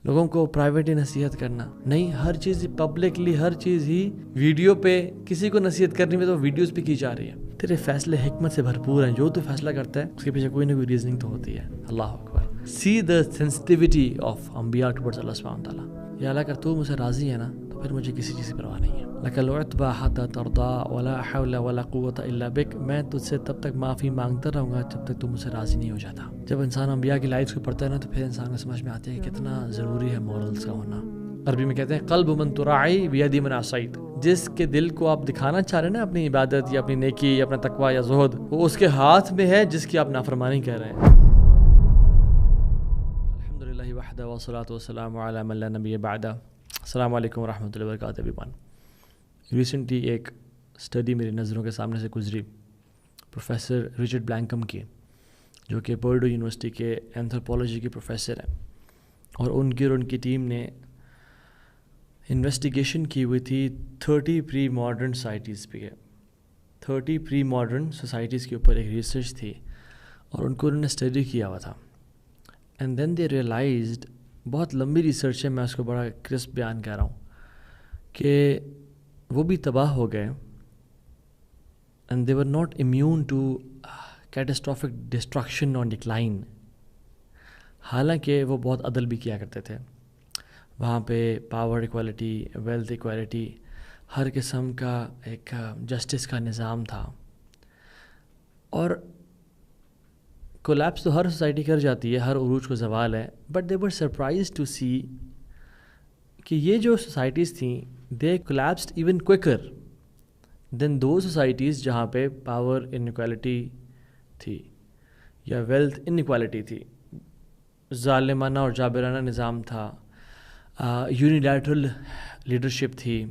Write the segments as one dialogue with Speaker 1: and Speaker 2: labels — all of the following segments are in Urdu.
Speaker 1: لوگوں کو پرائیویٹلی نصیحت کرنا نہیں, ہر چیز پبلکلی, ہر چیز ہی ویڈیو پہ. کسی کو نصیحت کرنی میں تو ویڈیوز پہ کی جا رہی ہے. تیرے فیصلے حکمت سے بھرپور ہیں, جو تو فیصلہ کرتا ہے اس کے پیچھے کوئی نہ کوئی ریزننگ تو ہوتی ہے. اللہ اکبر. سی دا سینسٹیوٹی آف انبیاء ٹورڈز اللہ سبحانہ تعالیٰ. یا اللہ اگر تو مجھ سے راضی ہے نا تو پھر مجھے کسی چیز کی پرواہ نہیں ہے. لَكَ الْعُتْبَى حَتَّى تَرْضَىٰ وَلَا حَوْلَ وَلَا قُوَّةَ إِلَّا بِكَ. میں تجھ سے تب تک معافی مانگتا رہوں گا جب تک تو مجھ سے راضی نہیں ہو جاتا. جب انسان انبیاء کی لائفز کو پڑھتا ہے نا تو پھر انسان کو سمجھ میں آتا ہے کہ کتنا ضروری ہے مورلز کا ہونا. عربی میں کہتے ہیں قلب من تراعی بیدی من عصیت. جس کے دل کو آپ دکھانا چاہ رہے ہیں نا اپنی عبادت یا اپنی نیکی یا اپنا تقویٰ یا زہد, وہ اس کے ہاتھ میں ہے جس کی آپ نافرمانی کر رہے ہیں. الحمدللہ وحدہ والصلاۃ والسلام علی من لا نبی بعدہ. السلام علیکم ورحمۃ اللہ وبرکاتہ. ایوریون, ریسنٹلی ایک اسٹڈی میری نظروں کے سامنے سے گزری پروفیسر رچرڈ بلینکم کی, جو کہ پرڈو یونیورسٹی کے اینتھروپولوجی کے پروفیسر ہیں, اور ان کی ٹیم نے انویسٹیگیشن کی ہوئی تھی 30 پری ماڈرن سوسائٹیز پہ. 30 پری ماڈرن سوسائٹیز کے اوپر ایک ریسرچ تھی اور ان کو انہوں نے اسٹڈی کیا ہوا تھا. اینڈ دین دے ریئلائزڈ, بہت لمبی ریسرچ ہے, میں اس کو بڑا کرسپ بیان کر رہا ہوں, کہ وہ بھی تباہ ہو گئے. And they were not immune to catastrophic destruction on decline. حالانکہ وہ بہت عدل بھی کیا کرتے تھے. وہاں پہ پاور ایکوالٹی, ویلتھ ایکوالٹی, ہر قسم کا ایک جسٹس کا نظام تھا. اور کولیپس تو ہر سوسائٹی کر جاتی ہے, ہر عروج کو زوال ہے, but they were surprised to see کہ یہ جو سوسائٹیز تھیں they collapsed even quicker than دو سوسائٹیز جہاں پہ پاور انیکوالٹی تھی یا ویلتھ انیکوالٹی تھی, ظالمانہ اور جابرانہ نظام تھا, یونیلیٹرل لیڈرشپ تھی,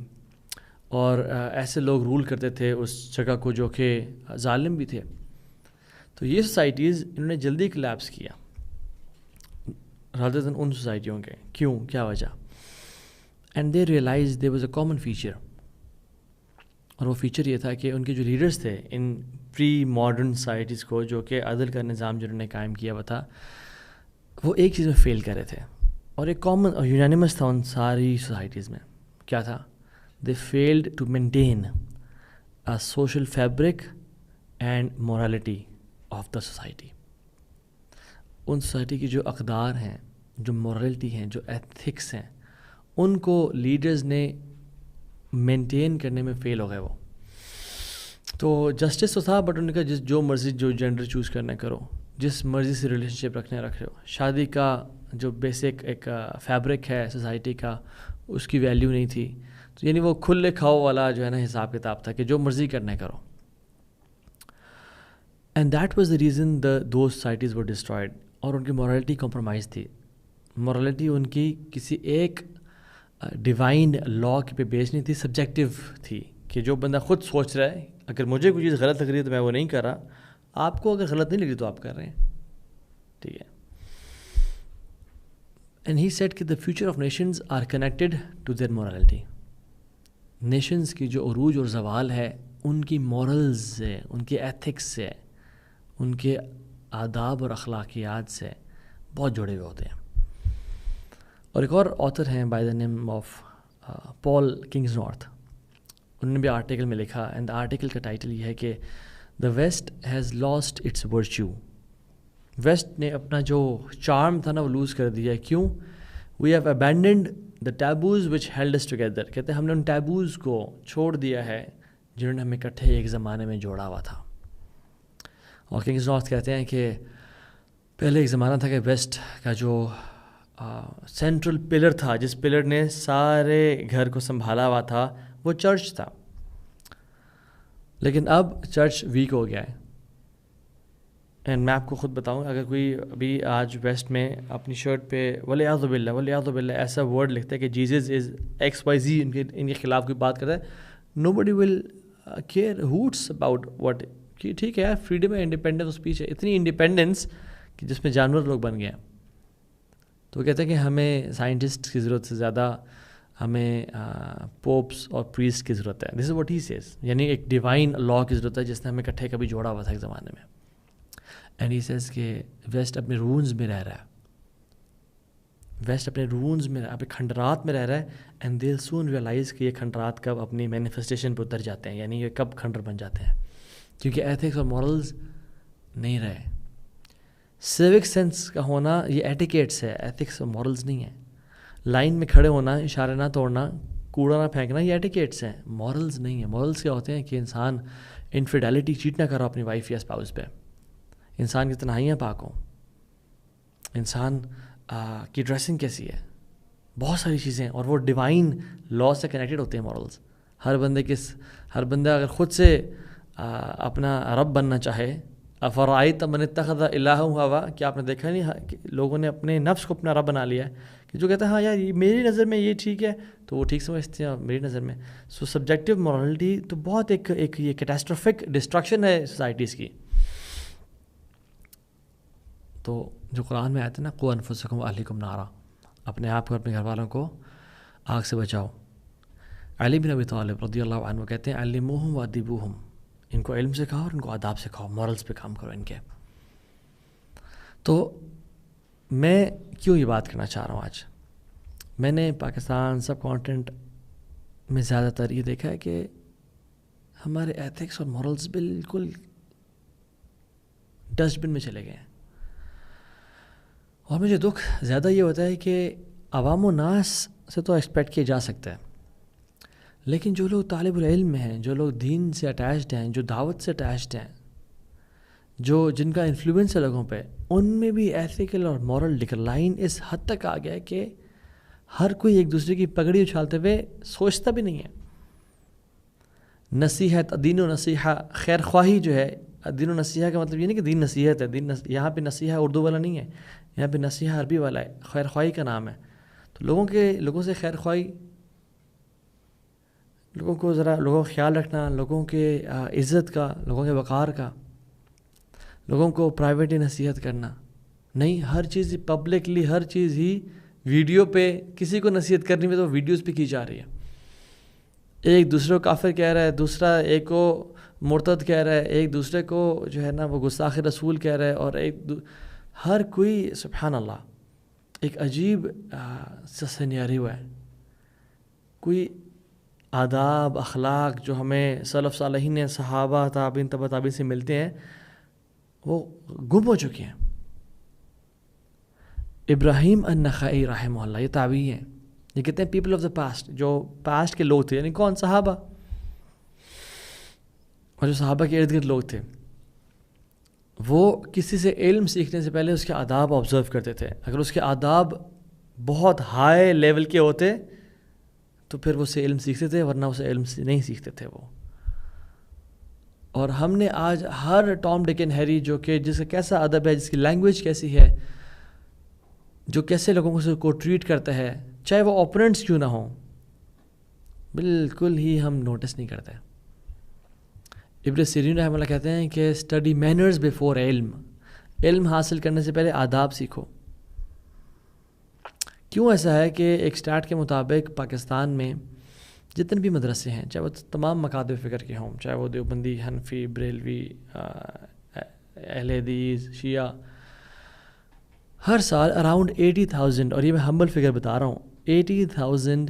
Speaker 1: اور ایسے لوگ رول کرتے تھے اس جگہ کو جو کہ ظالم بھی تھے. تو یہ سوسائٹیز انہوں نے جلدی کولیپس کیا رادر دین ان سوسائٹیوں کے. کیوں, کیا وجہ؟ And they realise there was a common feature, اور وہ فیچر یہ تھا کہ ان کے جو لیڈرز تھے ان پری ماڈرن سوسائٹیز کو, جو کہ عدل کا نظام جنہوں نے قائم کیا ہوا تھا, وہ ایک چیز میں فیل کر رہے تھے, اور ایک کامن اور یونانیمس تھا ان ساری سوسائٹیز میں. کیا تھا؟ They failed to maintain a social fabric and morality of the society. ان سوسائٹی کی جو اقدار ہیں, جو مورالٹی ہیں, جو ایتھکس ہیں, ان کو لیڈرز نے مینٹین کرنے میں فیل ہو گئے. وہ تو جسٹس تو تھا, بٹ ان کا جو مرضی جو جینڈر چوز کرنا کرو, جس مرضی سے ریلیشن شپ رکھنے رکھو. شادی کا جو بیسک ایک فیبرک ہے سوسائٹی کا, اس کی ویلیو نہیں تھی. تو یعنی وہ کھلے کھاؤ والا جو ہے نا حساب کتاب تھا کہ جو مرضی کرنا کرو. And that was the reason those societies were destroyed. اور ان کی مورالٹی کمپرومائز تھی. مورالٹی ان کی کسی ایک ڈیوائن لا پہ بیس نہیں تھی, سبجیکٹیو تھی, کہ جو بندہ خود سوچ رہا ہے اگر مجھے کوئی چیز غلط لگ رہی ہے تو میں وہ نہیں کر رہا, آپ کو اگر غلط نہیں لگ رہی تو آپ کر رہے ہیں, ٹھیک ہے. اینڈ ہی سیڈ کہ the future of nations are connected to their morality. Nations کی جو عروج اور زوال ہے ان کی مورلز سے, ان کے ایتھکس سے, ان کے آداب اور اخلاقیات سے بہت جڑے ہوئے ہوتے ہیں. اور ایک اور آتھر ہیں by the name of Paul Kingsnorth, انہوں نے بھی آرٹیکل میں لکھا, اینڈ آرٹیکل کا ٹائٹل یہ ہے کہ the West has lost its virtue. West نے اپنا جو چارم تھا نا وہ لوز کر دیا ہے. کیوں؟ We have abandoned the taboos which held us together. کہتے ہیں ہم نے ان ٹیبوز کو چھوڑ دیا ہے جنہوں نے ہمیں اکٹھے ایک زمانے میں جوڑا ہوا تھا. اور کنگز نارتھ کہتے ہیں کہ پہلے ایک زمانہ تھا کہ ویسٹ کا جو سینٹرل پلر تھا, جس پلر نے سارے گھر کو سنبھالا ہوا تھا, وہ چرچ تھا. لیکن اب چرچ ویک ہو گیا ہے. اینڈ میں آپ کو خود بتاؤں, اگر کوئی ابھی آج ویسٹ میں اپنی شرٹ پہ ولیعذ باللہ ایسا ورڈ لکھتا ہے کہ Jesus is X Y Z, ان کے خلاف کوئی بات کرتا ہے, nobody will care hoots about what. کہ ٹھیک ہے یار, فریڈم ہے, انڈیپینڈنس آف اسپیچ ہے, اتنی انڈیپینڈنس کہ جس میں جانور لوگ بن گئے ہیں. تو وہ کہتے ہیں کہ ہمیں سائنٹسٹ کی ضرورت سے زیادہ ہمیں پوپس اور پریسٹ کی ضرورت ہے. دس از واٹ ہی سیز, یعنی ایک ڈیوائن لا کی ضرورت ہے جس نے ہمیں اکٹھے کبھی جوڑا ہوا تھا ایک زمانے میں. اینڈ ہی سیز کہ ویسٹ اپنے رونز میں رہ رہا ہے. ویسٹ اپنے رونز میں اپنے کھنڈرات میں رہ رہا ہے، اینڈ دے سون ریئلائز کہ یہ کھنڈرات کب اپنی مینیفیسٹیشن پہ اتر جاتے ہیں، یعنی یہ کب کھنڈر بن جاتے ہیں، کیونکہ ایتھکس اور مورلز نہیں رہے. سیوک سینس کا ہونا یہ ایٹیکیٹس ہے، ایتھکس اور مورلز نہیں ہے. لائن میں کھڑے ہونا، اشارے نہ توڑنا، کوڑا نہ پھینکنا، یہ ایٹیکیٹس ہیں، مورلز نہیں ہیں. مورلز کیا ہوتے ہیں کہ انسان انفیڈیلٹی چیٹ نہ کرو اپنی وائف یا اسپاؤس پہ، انسان کی تنہائیاں پاک ہوں، انسان کی ڈریسنگ کیسی ہے، بہت ساری چیزیں، اور وہ ڈیوائن لا سے کنیکٹڈ ہوتے ہیں مورلز. ہر بندہ اگر خود سے اپنا رب بننا چاہے، افرأیت من اتخذ الہہ ہوا، کیا آپ نے دیکھا نہیں کہ لوگوں نے اپنے نفس کو اپنا رب بنا لیا ہے، کہ جو کہتا ہے ہاں یار میری نظر میں یہ ٹھیک ہے تو وہ ٹھیک سمجھتے ہیں میری نظر میں. سو سبجیکٹیو مورالٹی تو بہت ایک یہ کیٹاسٹرفک ڈسٹرکشن ہے سوسائٹیز کی. تو جو قرآن میں آتا ہے نا، قوا انفسکم واہلیکم نارا، اپنے آپ کو اپنے گھر والوں کو آگ سے بچاؤ. علی بن ابی طالب رضی اللہ عنہ کہتے ہیں علموہم وادبوہم، ان کو علم سکھاؤ اور ان کو آداب سکھاؤ، مورلز پہ کام کرو ان کے. تو میں کیوں یہ بات کرنا چاہ رہا ہوں آج؟ میں نے پاکستان سب کانٹینٹ میں زیادہ تر یہ دیکھا ہے کہ ہمارے ایتھکس اور مورلز بالکل ڈسٹ بن میں چلے گئے ہیں. اور مجھے دکھ زیادہ یہ ہوتا ہے کہ عوام و ناس سے تو ایکسپیکٹ کیا جا سکتا ہے، لیکن جو لوگ طالب العلم ہیں، جو لوگ دین سے اٹیچڈ ہیں، جو دعوت سے اٹیچڈ ہیں، جن کا انفلوئنس ہے لوگوں پہ، ان میں بھی ایتھیکل اور مورل ڈکلائن اس حد تک آ گیا ہے کہ ہر کوئی ایک دوسرے کی پگڑی اچھالتے ہوئے سوچتا بھی نہیں ہے. نصیحت، دین و نصیحہ، خیر خواہی جو ہے، دین و نصیحہ کا مطلب یہ نہیں کہ دین نصیحت ہے، یہاں پہ نصیحہ اردو والا نہیں ہے، یہاں پہ نصیحہ عربی والا ہے، خیر خواہی کا نام ہے. تو لوگوں سے خیر خواہی، لوگوں کو خیال رکھنا، لوگوں کے عزت کا، لوگوں کے وقار کا، لوگوں کو پرائیویٹلی نصیحت کرنا نہیں، ہر چیز پبلکلی، ہر چیز ہی ویڈیو پہ. کسی کو نصیحت کرنی میں تو ویڈیوز پہ کی جا رہی ہے، ایک دوسرے کو کافر کہہ رہا ہے، دوسرا ایک کو مرتد کہہ رہا ہے، ایک دوسرے کو جو ہے نا وہ گستاخ رسول کہہ رہا ہے، اور ہر کوئی سبحان اللہ ایک عجیب سا سینیریو ہے. کوئی آداب اخلاق جو ہمیں سلف صالحین صحابہ تابعین تبع تابعین سے ملتے ہیں وہ گم ہو چکے ہیں. ابراہیم النخعی رحمہ اللہ یہ تابعی ہیں، یہ کہتے ہیں پیپل آف دا پاسٹ، جو پاسٹ کے لوگ تھے، یعنی کون؟ صحابہ. اور جو صحابہ کے ارد گرد لوگ تھے وہ کسی سے علم سیکھنے سے پہلے اس کے آداب آبزرو کرتے تھے. اگر اس کے آداب بہت ہائی لیول کے ہوتے تو پھر وہ اسے علم سیکھتے تھے، ورنہ اسے علم نہیں سیکھتے تھے وہ. اور ہم نے آج ہر ٹام ڈک اینڈ ہیری جو کہ جس کا کیسا ادب ہے، جس کی لینگویج کیسی ہے، جو کیسے لوگوں کو ٹریٹ کرتا ہے، چاہے وہ اوپوننٹس کیوں نہ ہوں، بالکل ہی ہم نوٹس نہیں کرتے. ابن سیرین رحمہ اللہ کہتے ہیں کہ اسٹڈی مینرز بیفور علم، علم حاصل کرنے سے پہلے آداب سیکھو. کیوں ایسا ہے کہ ایک اسٹارٹ کے مطابق پاکستان میں جتنے بھی مدرسے ہیں، چاہے وہ تمام مکاتب فکر کے ہوں، چاہے وہ دیوبندی، حنفی، بریلوی، اہل حدیث، شیعہ، ہر سال اراؤنڈ 80,000، اور یہ میں ہمبل فگر بتا رہا ہوں، 80,000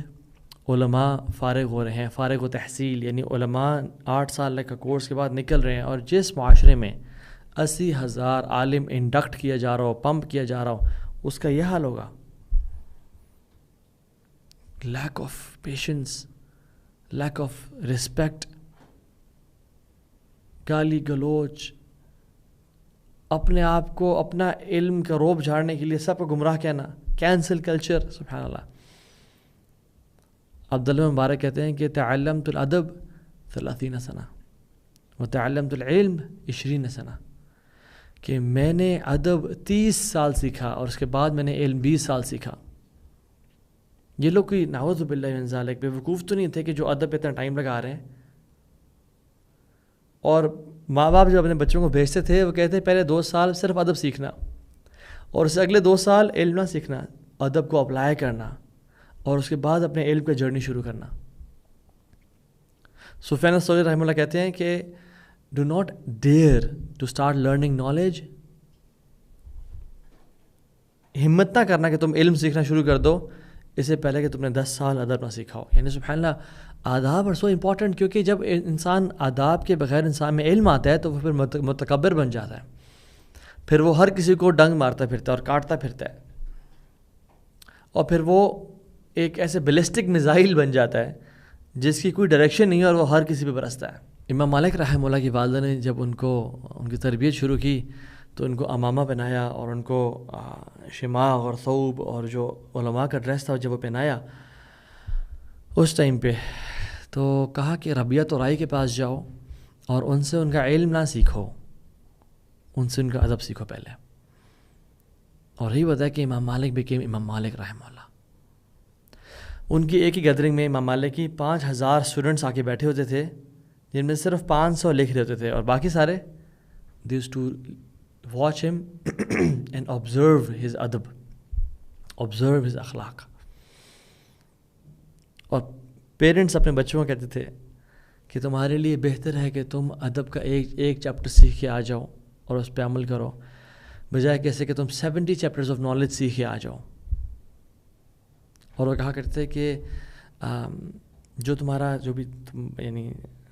Speaker 1: علماء فارغ ہو رہے ہیں، فارغ و تحصیل، یعنی علماء 8 سال کا کورس کے بعد نکل رہے ہیں. اور جس معاشرے میں 80,000 عالم انڈکٹ کیا جا رہا ہو، پمپ کیا جا رہا ہو، اس کا یہ حال ہوگا. Lack of patience, lack of respect, گالی گلوچ، اپنے آپ کو اپنا علم کا روب جھاڑنے کے لیے سب کو گمراہ کہنا، کینسل کلچر، سبحان اللہ. عبداللہ مبارک کہتے ہیں کہ تعلمت الادب 30 سنہ وتعلمت العلم 20 سنہ، کہ میں نے ادب 30 سال سیکھا اور اس کے بعد میں نے علم 20 سال سیکھا. یہ لوگ کوئی نعوذ باللہ من ذالک بے وقوف تو نہیں تھے کہ جو ادب پہ اتنا ٹائم لگا رہے ہیں. اور ماں باپ جب اپنے بچوں کو بھیجتے تھے وہ کہتے ہیں پہلے 2 سال صرف ادب سیکھنا، اور اسے اگلے 2 سال علم نہ سیکھنا، ادب کو اپلائی کرنا، اور اس کے بعد اپنے علم کا جرنی شروع کرنا. سفیان الثوری رحمہ اللہ کہتے ہیں کہ do not dare to start learning knowledge ہمت نہ کرنا کہ تم علم سیکھنا شروع کر دو اس سے پہلے کہ تم نے 10 سال ادب نہ سیکھا ہو. یعنی سبحان اللہ آداب اور سو امپورٹنٹ, کیونکہ جب انسان آداب کے بغیر انسان میں علم آتا ہے تو وہ پھر متکبر بن جاتا ہے, پھر وہ ہر کسی کو ڈنگ مارتا پھرتا ہے اور کاٹتا پھرتا ہے, اور پھر وہ ایک ایسے بیلسٹک میزائل بن جاتا ہے جس کی کوئی ڈائریکشن نہیں ہے اور وہ ہر کسی پہ برستا ہے. امام مالک رحمہ اللہ کی والدہ نے جب ان کی تربیت شروع کی تو ان کو امامہ پہنایا اور ان کو شماغ اور ثوب اور جو علماء کا ڈریس تھا جب وہ پہنایا اس ٹائم پہ, تو کہا کہ ربیہ تو رائی کے پاس جاؤ اور ان سے ان کا علم نہ سیکھو, ان سے ان کا ادب سیکھو پہلے. اور یہی بتا کہ امام مالک بکیم امام مالک رحمہ اللہ. ان کی ایک ہی گیدرنگ میں امام مالک کی 5000 اسٹوڈنٹس آ کے بیٹھے ہوتے تھے جن میں صرف 500 لکھ رہے ہوتے تھے اور باقی سارے they used to watch him and observe his adab, observe his اخلاق. اور پیرنٹس اپنے بچوں کو کہتے تھے کہ تمہارے لیے بہتر ہے کہ تم ادب کا ایک چیپٹر سیکھ کے آ جاؤ اور اس پہ عمل کرو, بجائے کیسے کہ تم 70 چیپٹرز آف نالج سیکھ کے آ جاؤ. اور وہ کہا کرتے تھے کہ جو تمہارا جو بھی یعنی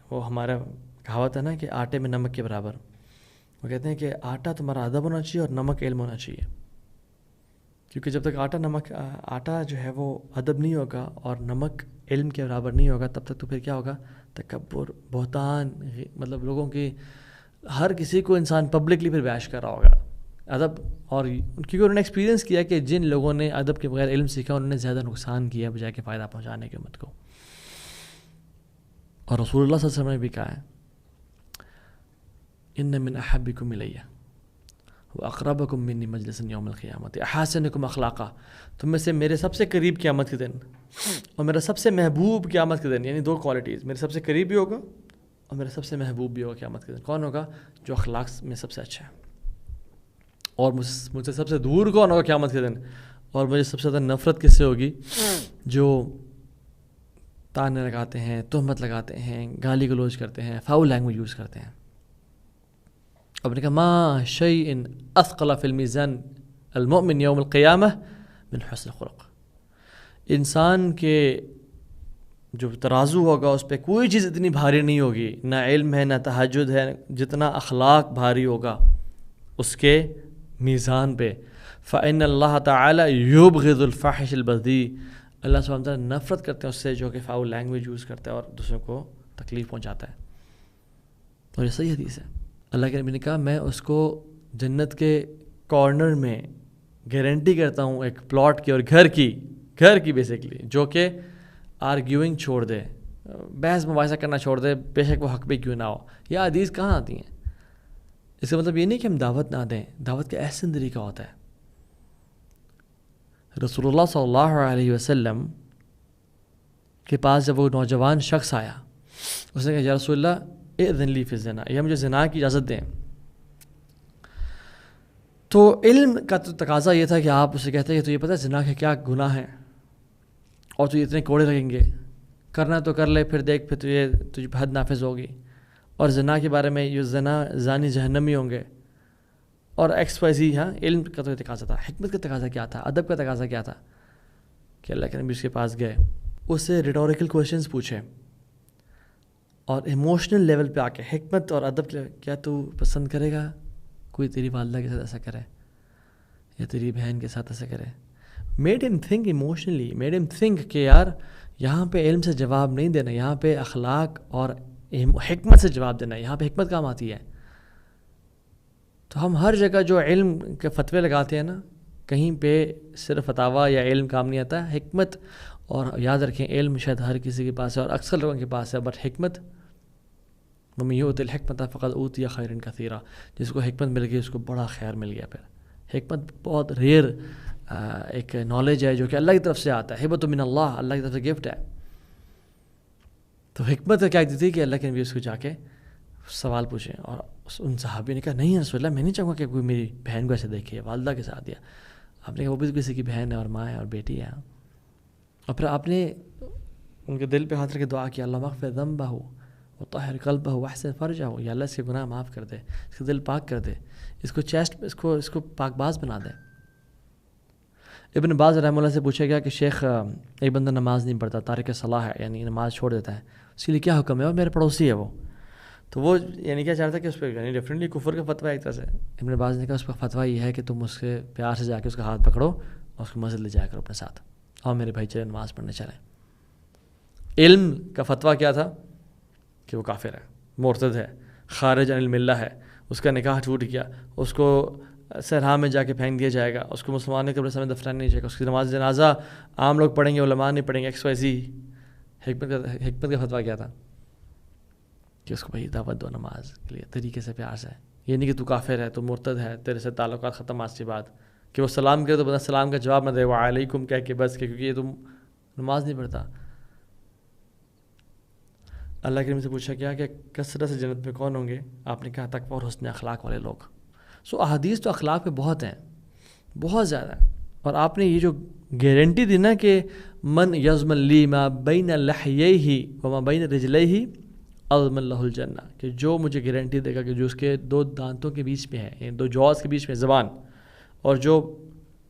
Speaker 1: وہ ہمارا کہاوت ہے نا کہ آٹے میں نمک کے برابر, وہ کہتے ہیں کہ آٹا تمہارا ادب ہونا چاہیے اور نمک علم ہونا چاہیے, کیونکہ جب تک آٹا جو ہے وہ ادب نہیں ہوگا اور نمک علم کے برابر نہیں ہوگا تب تک تو پھر کیا ہوگا, تکبر, بہتان, مطلب لوگوں کی ہر کسی کو انسان پبلکلی پھر بیاش کر رہا ہوگا ادب. اور کیونکہ انہوں نے ایکسپیرینس کیا کہ جن لوگوں نے ادب کے بغیر علم سیکھا انہوں نے زیادہ نقصان کیا بجائے کہ فائدہ پہنچانے کی امت کو. اور رسول اللہ صلی اللہ علیہ وسلم نے بھی کہا ہے ان من احبکم الی واقربکم منی مجلسا یوم القیامۃ احسنکم اخلاقا, تم میں سے میرے سب سے قریب قیامت کے دن اور میرا سب سے محبوب قیامت کے دن, یعنی 2 کوالٹیز, میرے سب سے قریب بھی ہوگا اور میرا سب سے محبوب بھی ہوگا قیامت کے دن. کون ہوگا؟ جو اخلاق میں سب سے اچھا ہے. اور مجھ سے سب سے دور کون ہوگا قیامت کے دن, اور مجھے سب سے زیادہ نفرت کس سے ہوگی؟ جو تانے لگاتے ہیں, تہمت لگاتے ہیں, گالی گلوچ کرتے ہیں, فاؤل لینگویج یوز کرتے ہیں. اب نے کہا ما شیء اثقل فی المیزان المؤمن یوم القیامہ من حسن خلق. انسان کے جو ترازو ہوگا اس پہ کوئی چیز اتنی بھاری نہیں ہوگی, نہ علم ہے نہ تہجد ہے, جتنا اخلاق بھاری ہوگا اس کے میزان پہ. فإن اللہ تعالی یبغض الفاحش البذیء, اللہ سبحانہ وتعالی نفرت کرتے ہیں اس سے جو کہ فاؤل لینگویج یوز کرتا ہے اور دوسروں کو تکلیف پہنچاتا ہے. اور یہ صحیح حدیث ہے. اللہ کے نبی نے کہا میں اس کو جنت کے کارنر میں گارنٹی کرتا ہوں ایک پلاٹ کی اور گھر کی بیسکلی, جو کہ آرگیوئنگ چھوڑ دے, بحث مباحثہ کرنا چھوڑ دے, بے شک وہ حق پہ کیوں نہ ہو. یہ حدیث کہاں آتی ہیں؟ اس کا مطلب یہ نہیں کہ ہم دعوت نہ دیں, دعوت کا احسن طریقہ ہوتا ہے. رسول اللہ صلی اللہ علیہ وسلم کے پاس جب وہ نوجوان شخص آیا, اس نے کہا یا رسول اللہ اذن لی فی الزنا, یہ مجھے زنا کی اجازت دیں. تو علم کا تو تقاضا یہ تھا کہ آپ اسے کہتے ہیں کہ تو یہ پتہ ہے زنا کے کیا گناہ ہیں اور تو یہ اتنے کوڑے لگیں گے, کرنا تو کر لے, پھر دیکھ پھر تجھے حد نافذ ہوگی, اور زنا کے بارے میں یہ زانی جہنمی ہوں گے, اور ایکس وائی زی. ہاں علم کا تو تقاضا تھا. حکمت کا تقاضا کیا تھا؟ ادب کا تقاضا کیا تھا؟ کہ اللہ کے نبی اس کے پاس گئے, اس سے ریٹوریکل کویشچنز پوچھے اور ایموشنل لیول پہ آ کے حکمت اور ادب کیا تو پسند کرے گا کوئی تیری والدہ کے ساتھ ایسا کرے یا تیری بہن کے ساتھ ایسا کرے؟ میڈ ہم تھنک ایموشنلی, میڈ ہم تھنک کہ یار یہاں پہ علم سے جواب نہیں دینا, یہاں پہ اخلاق اور حکمت سے جواب دینا, یہاں پہ حکمت کام آتی ہے. تو ہم ہر جگہ جو علم کے فتوے لگاتے ہیں نا, کہیں پہ صرف فتاویٰ یا علم کام نہیں آتا, حکمت. اور یاد رکھیں علم شاید ہر کسی کے پاس ہے اور اکثر لوگوں کے پاس ہے, بٹ حکمت وَمَن یُؤْتِ الْحِکْمَةَ فَقَدْ أُوتِیَ خَیْرًا کَثِیرًا, جس کو حکمت مل گئی اس کو بڑا خیر مل گیا. پھر حکمت بہت ریئر ایک نالج ہے جو کہ اللہ کی طرف سے آتا ہے, ہبۃ من اللہ, اللہ کی طرف سے گفٹ ہے. تو حکمت کیا دی تھی کہ اللہ کے نبی اس کو جا کے سوال پوچھیں, اور ان صحابی نے کہا نہیں رسول اللہ میں نہیں چاہوں گا کہ کوئی میری بہن کو ایسے دیکھے, والدہ کے ساتھ. دیا آپ نے کہا وہ بھی کسی کی بہن ہے اور ماں ہے اور بیٹی ہے. اور پھر آپ نے ان کے دل پہ ہاتھ رکھ کے دعا کیا, اللہ اغفر ذنبہ وطہر قلبہ واحسن فرجہ, یا اللہ اس کے گناہ معاف کر دے, اس کا دل پاک کر دے, اس کو چیسٹ اس کو پاک باز بنا دے. ابن باز رحمہ اللہ سے پوچھا گیا کہ شیخ ایک بندہ نماز نہیں پڑھتا، تارک صلاح ہے، یعنی نماز چھوڑ دیتا ہے، اس کے لیے کیا حکم ہے؟ اور میرے پڑوسی ہے وہ، تو وہ یعنی کیا چاہتا ہے کہ اس پہ یعنی ڈیفرنٹلی کفر کا فتویٰ ایک طرح سے. ابن باز نے کہا اس کا فتویٰ یہ ہے کہ تم اس کے پیار سے جا کے اس کا ہاتھ پکڑو اور اس کو مسجد لے جایا کرو اپنے ساتھ، اور میرے بھائی چلے نماز پڑھنے چلیں. علم کا فتویٰ کیا تھا کہ وہ کافر ہے، مرتد ہے، خارج عن الملہ ہے، اس کا نکاح ٹوٹ گیا، اس کو صحرا میں جا کے پھینک دیا جائے گا، اس کو مسلمان کے قبرستان میں دفنایا نہیں جائے گا، اس کی نماز جنازہ عام لوگ پڑھیں گے، علماء نہیں پڑھیں گے، ایکس وائی زی. حکمت کا فتویٰ کیا تھا کہ اس کو بھائی دعوت دو نماز کے لیے طریقے سے، پیار سے. یہ نہیں کہ تو کافر ہے، تو مرتد ہے، تیرے سے تعلقات ختم آج کے بعد، کہ وہ سلام کرے تو بندہ سلام کا جواب نہ دے وعلیکم کہہ کے بس، کیونکہ یہ تم نماز نہیں پڑھتا. اللہ کریم سے پوچھا گیا کہ کثرت سے جنت میں کون ہوں گے؟ آپ نے کہا تقویٰ اور حسن اخلاق والے لوگ. سو احادیث تو اخلاق پہ بہت ہیں، بہت زیادہ. اور آپ نے یہ جو گارنٹی دی نا کہ من یضمن لی ما بین لحییہ وما بین رجلیہ اضمن لہ الجنہ، کہ جو مجھے گارنٹی دے گا کہ جو اس کے 2 دانتوں کے بیچ میں ہے، یعنی 2 جوز کے بیچ میں زبان، اور جو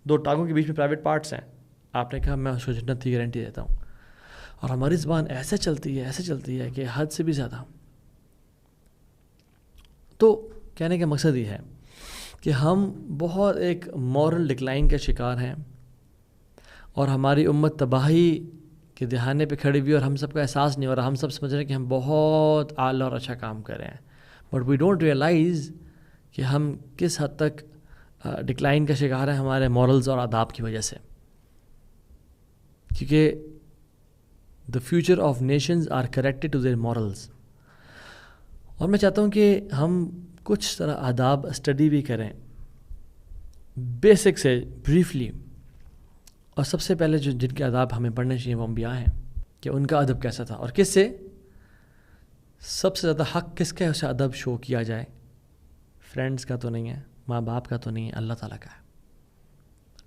Speaker 1: 2 ٹانگوں کے بیچ میں پرائیویٹ پارٹس ہیں، آپ نے کہا میں اس کو جنت کی گارنٹی دیتا ہوں. اور ہماری زبان ایسے چلتی ہے کہ حد سے بھی زیادہ. تو کہنے کا مقصد یہ ہے کہ ہم بہت ایک مورل ڈکلائن کا شکار ہیں، اور ہماری امت تباہی کے دہانے پہ کھڑی ہوئی، اور ہم سب کا احساس نہیں ہو رہا. ہم سب سمجھ رہے ہیں کہ ہم بہت اعلیٰ اور اچھا کام کر رہے ہیں، بٹ وی ڈونٹ ریئلائز کہ ہم کس حد تک ڈکلائن کا شکار ہیں ہمارے مورلز اور آداب کی وجہ سے. کیونکہ the future of nations are connected to their morals. اور میں چاہتا ہوں کہ ہم کچھ طرح آداب اسٹڈی بھی کریں بیسک سے بریفلی. اور سب سے پہلے جن کے آداب ہمیں پڑھنے چاہیے وہ انبیاء ہیں، کہ ان کا ادب کیسا تھا، اور کس سے سب سے زیادہ حق کس کا ہے اسے ادب شو کیا جائے. فرینڈز کا تو نہیں ہے، ماں باپ کا تو نہیں ہے، اللہ تعالیٰ کا ہے.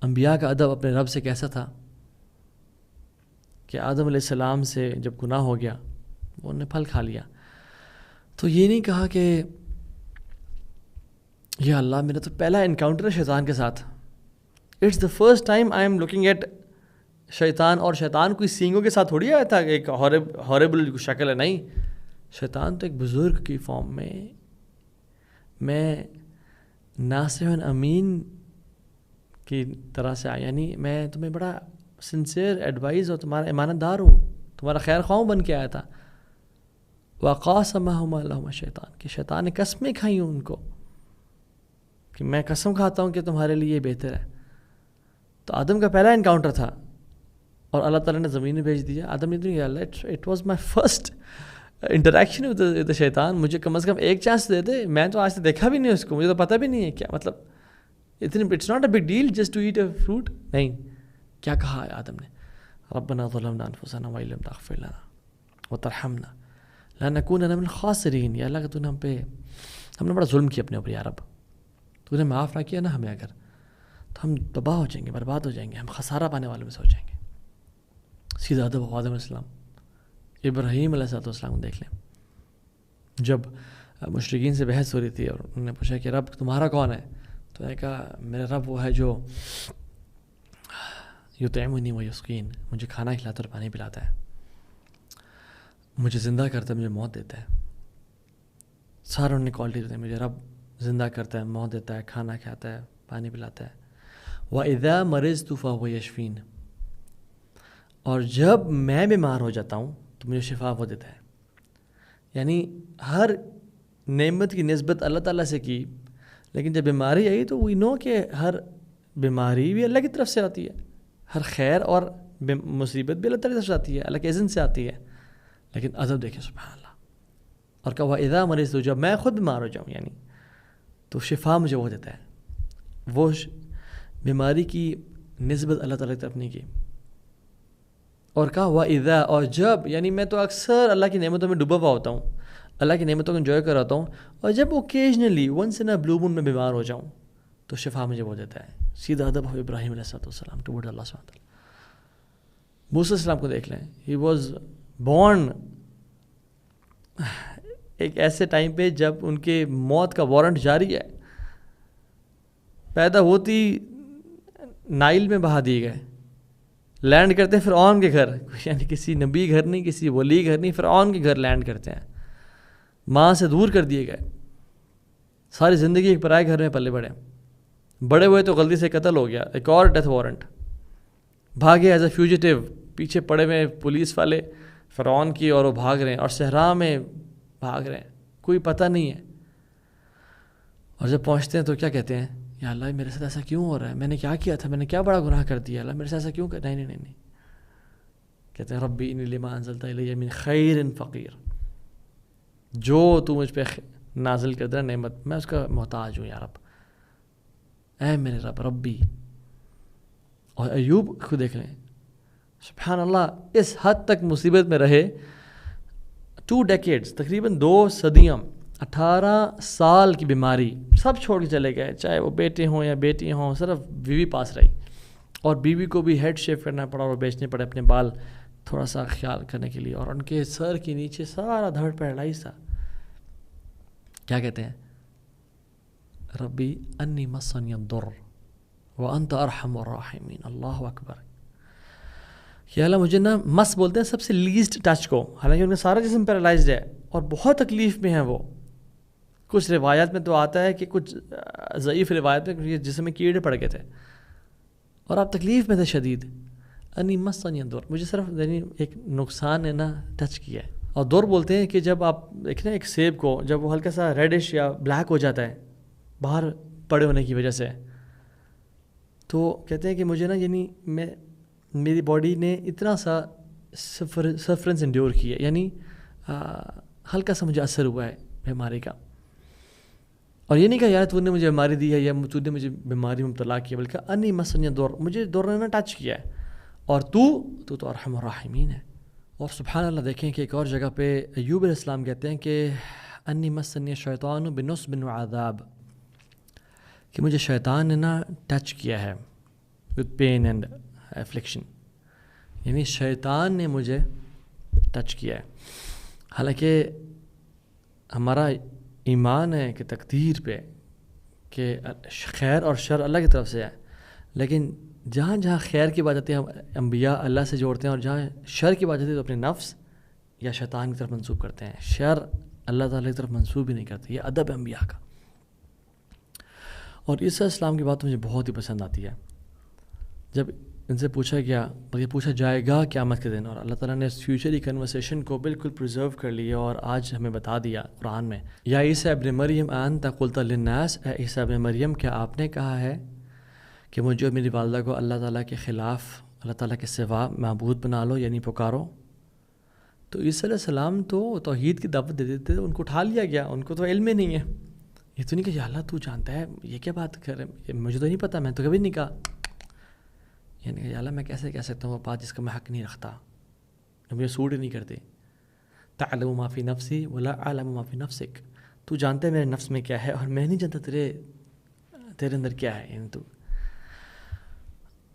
Speaker 1: انبیاء کا ادب اپنے رب سے کیسا تھا کہ آدم علیہ السلام سے جب گناہ ہو گیا، وہ انہوں نے پھل کھا لیا، تو یہ نہیں کہا کہ یا اللہ میرا تو پہلا انکاؤنٹر ہے شیطان کے ساتھ، it's the first time I am looking at شیطان. اور شیطان کوئی سینگوں کے ساتھ تھوڑی آیا تھا کہ ایک ہاربل شکل ہے، نہیں، شیطان تو ایک بزرگ کی فارم میں ناصح امین کی طرح سے آیا، یعنی میں تمہیں بڑا سنسیئر ایڈوائز اور تمہارا امانت دار ہوں، تمہارا خیر خواہ بن کے آیا تھا. وَقَاسَمَهُمَا لَهُمَا الشَّيْطَانُ، کہ شیطان نے قسمیں کھائیں ان کو کہ میں قسم کھاتا ہوں کہ تمہارے لیے یہ بہتر ہے. تو آدم کا پہلا انکاؤنٹر تھا، اور اللہ تعالیٰ نے زمین میں بھیج دیا. آدم نے کہا اللہ it was my first interaction with شیطان، مجھے کم از کم ایک چانس دے دے، میں تو آج سے دیکھا بھی نہیں اس کو، مجھے تو پتہ بھی نہیں ہے کیا مطلب اتنی، it's not a big deal just to eat a fruit. نہیں، کیا کہا ہے آدم نے؟ ربنا ظلمنا انفسنا وان لم تغفر لنا وترحمنا لنکونن من الخاسرین. یا اللہ کہ تو نے ہم نے بڑا ظلم کیا اپنے اوپر، یا رب تو نے معاف نہ کیا نا ہمیں، اگر تو ہم تباہ ہو جائیں گے، برباد ہو جائیں گے، ہم خسارہ پانے والوں میں سے ہو جائیں گے. سیدھا ادب آدم علیہ السلام. ابراہیم علیہ السلام کو دیکھ لیں، جب مشرکین سے بحث ہو رہی تھی اور انہوں نے پوچھا کہ رب تمہارا کون ہے، تو میں نے کہا میرا رب وہ ہے جو یطعمنی ویسقین، مجھے کھانا کھلاتا اور پانی پلاتا ہے، مجھے زندہ کرتا ہے، مجھے موت دیتا ہے. سارے انہوں نے کوالٹی دیتے ہیں، مجھے رب زندہ کرتا ہے، موت دیتا ہے، کھانا کھاتا ہے، پانی پلاتا ہے. وَإِذَا مَرِضْتُ فَهُوَ يَشْفِينِ، اور جب میں بیمار ہو جاتا ہوں تو مجھے شفا وہ دیتا ہے. یعنی ہر نعمت کی نسبت اللہ تعالیٰ سے کی، لیکن جب بیماری آئی تو وی نو کہ ہر بیماری بھی اللہ کی طرف سے آتی ہے، ہر خیر اور مصیبت بھی اللہ تعالیٰ کی طرف سے آتی ہے، اللہ کے اذن سے آتی ہے. لیکن ادب دیکھیں سبحان اللہ. اور کہا وَإِذَا مَرِضْتُ، جب میں خود بیمار ہو جاؤں یعنی تو شفا مجھے وہ دیتا ہے. وہ بیماری کی نسبت اللہ تعالیٰ کی طرف نہیں کی. اور کہا وَإِذَا، اور جب، یعنی میں تو اکثر اللہ کی نعمتوں میں ڈوبا ہوا ہوتا ہوں، اللہ کی نعمتوں کو انجوائے کر رہا ہوتا ہوں، اور جب اوکیجنلی ونس ان اے بلو مون میں بیمار ہو جاؤں تو شفا مجھے وہ دیتا ہے. سیدھا ادب ہو ابراہیم علیہ السلام ٹوورڈ اللہ سبحانہ وتعالیٰ. موسیٰ علیہ السلام کو دیکھ لیں، ہی واز بورن ایک ایسے ٹائم پہ جب ان کے موت کا وارنٹ جاری ہے. پیدا ہوتی نائل میں بہا دیے گئے. لینڈ کرتے ہیں فرعون کے گھر, یعنی کسی نبی گھر نہیں, کسی ولی گھر نہیں, فرعون کے گھر لینڈ کرتے ہیں. ماں سے دور کر دیے گئے, ساری زندگی ایک پرائے گھر میں پلے بڑے. بڑے ہوئے تو غلطی سے قتل ہو گیا, ایک اور ڈیتھ وارنٹ, بھاگے ایز اے فیوجیٹیو, پیچھے پڑے ہوئے پولیس والے فرعون کی, اور وہ بھاگ رہے ہیں, اور صحرا میں بھاگ رہے ہیں, کوئی پتہ نہیں ہے. اور جب پہنچتے ہیں تو کیا کہتے ہیں, یا اللہ میرے ساتھ ایسا کیوں ہو رہا ہے, میں نے کیا کیا تھا, میں نے کیا بڑا گناہ کر دیا, اللہ میرے ساتھ ایسا کیوں کر. نہیں. کہتے ہیں ربی انی لما انزلت الی من خیر فقیر, جو تو مجھ پہ نازل کر دے نعمت میں اس کا محتاج ہوں یا رب, اے میرے رب ربی. اور ایوب کو دیکھ لیں, سبحان اللہ, اس حد تک مصیبت میں رہے, 2 decades, تقریباً 2 صدیاں, 18 سال کی بیماری, سب چھوڑ کے چلے گئے, چاہے وہ بیٹے ہوں یا بیٹی ہوں, صرف بیوی پاس رہی, اور بیوی کو بھی ہیڈ شیو کرنا پڑا اور بیچنے پڑے اپنے بال تھوڑا سا خیال کرنے کے لیے, اور ان کے سر کے نیچے سارا دھڑ پیرالائز تھا. کیا کہتے ہیں, ربی انی مسنی الضر وانت ارحم الراحمین. اللہ اکبر. کہ اللہ مجھے نا, مس بولتے ہیں سب سے لیسٹ ٹچ کو, حالانکہ ان کا سارا جسم پیرالائزڈ ہے اور بہت تکلیف میں ہیں وہ. کچھ روایات میں تو آتا ہے کہ کچھ ضعیف روایت میں جسم میں کیڑے پڑ گئے تھے اور آپ تکلیف میں تھے شدید. انی مسنی الضر, مجھے صرف یعنی ایک نقصان ہے نا ٹچ کیا ہے. اور دور بولتے ہیں کہ جب آپ دیکھیں ایک سیب کو, جب وہ ہلکا سا ریڈش یا بلیک ہو جاتا ہے باہر پڑے ہونے کی وجہ سے, تو کہتے ہیں کہ مجھے نا یعنی میری باڈی نے اتنا سا سفرنس انڈیور کیا, یعنی ہلکا سا مجھے اثر ہوا ہے بیماری کا. اور یہ نہیں کہا یار تو نے مجھے بیماری دی ہے یا تو نے مجھے بیماری میں مبتلا کیا, بلکہ انی مسنی الضر, مجھے دور نے نا ٹچ کیا ہے, اور تو ارحم الراحمین ہے. اور سبحان اللہ دیکھیں کہ ایک اور جگہ پہ ایوب علیہ السلام کہتے ہیں کہ انی مسنی الشیطان بنصب وعذاب, کہ مجھے شیطان نے نا ٹچ کیا ہے with pain and affliction, یعنی شیطان نے مجھے ٹچ کیا ہے. حالانکہ ہمارا ایمان ہے کہ تقدیر پہ کہ خیر اور شر اللہ کی طرف سے ہے, لیکن جہاں جہاں خیر کی بات آتی ہے ہم انبیاء اللہ سے جوڑتے ہیں, اور جہاں شر کی بات آتی ہے تو اپنے نفس یا شیطان کی طرف منسوب کرتے ہیں. شر اللہ تعالیٰ کی طرف منسوب ہی نہیں کرتے, یہ ادب ہے انبیاء کا. اور عیسیٰ علیہ السلام کی بات مجھے بہت ہی پسند آتی ہے. جب ان سے پوچھا گیا, بلکہ پوچھا جائے گا قیامت کے دن, اور اللہ تعالیٰ نے اس فیوچری کنورسیشن کو بالکل پرزرو کر لیا اور آج ہمیں بتا دیا قرآن میں, یا عیسیٰ ابن مریم انت قلت للناس, اے عیسیٰ ابن مریم کیا آپ نے کہا ہے کہ مجھے اور میری والدہ کو اللہ تعالیٰ کے خلاف, اللہ تعالیٰ کے سوا معبود بنا لو, یعنی پکارو. تو عیسیٰ علیہ السلام تو توحید کی دعوت دے دیتے تھے, ان کو اٹھا لیا گیا, ان کو تو علم ہی نہیں ہے. یہ تو نہیں کہ یا اللہ تو جانتا ہے, یہ کیا بات کر رہے, مجھے تو نہیں پتہ, میں تو کبھی نہیں کہا. یعنی کہ یا اللہ میں کیسے کہہ سکتا ہوں وہ بات جس کا میں حق نہیں رکھتا, جو مجھے سوٹ ہی نہیں کرتے. تعلم ما فی نفسی ولا اعلم ما فی نفسک, تو جانتا ہے میرے نفس میں کیا ہے اور میں نہیں جانتا تیرے اندر کیا ہے. یعنی تو,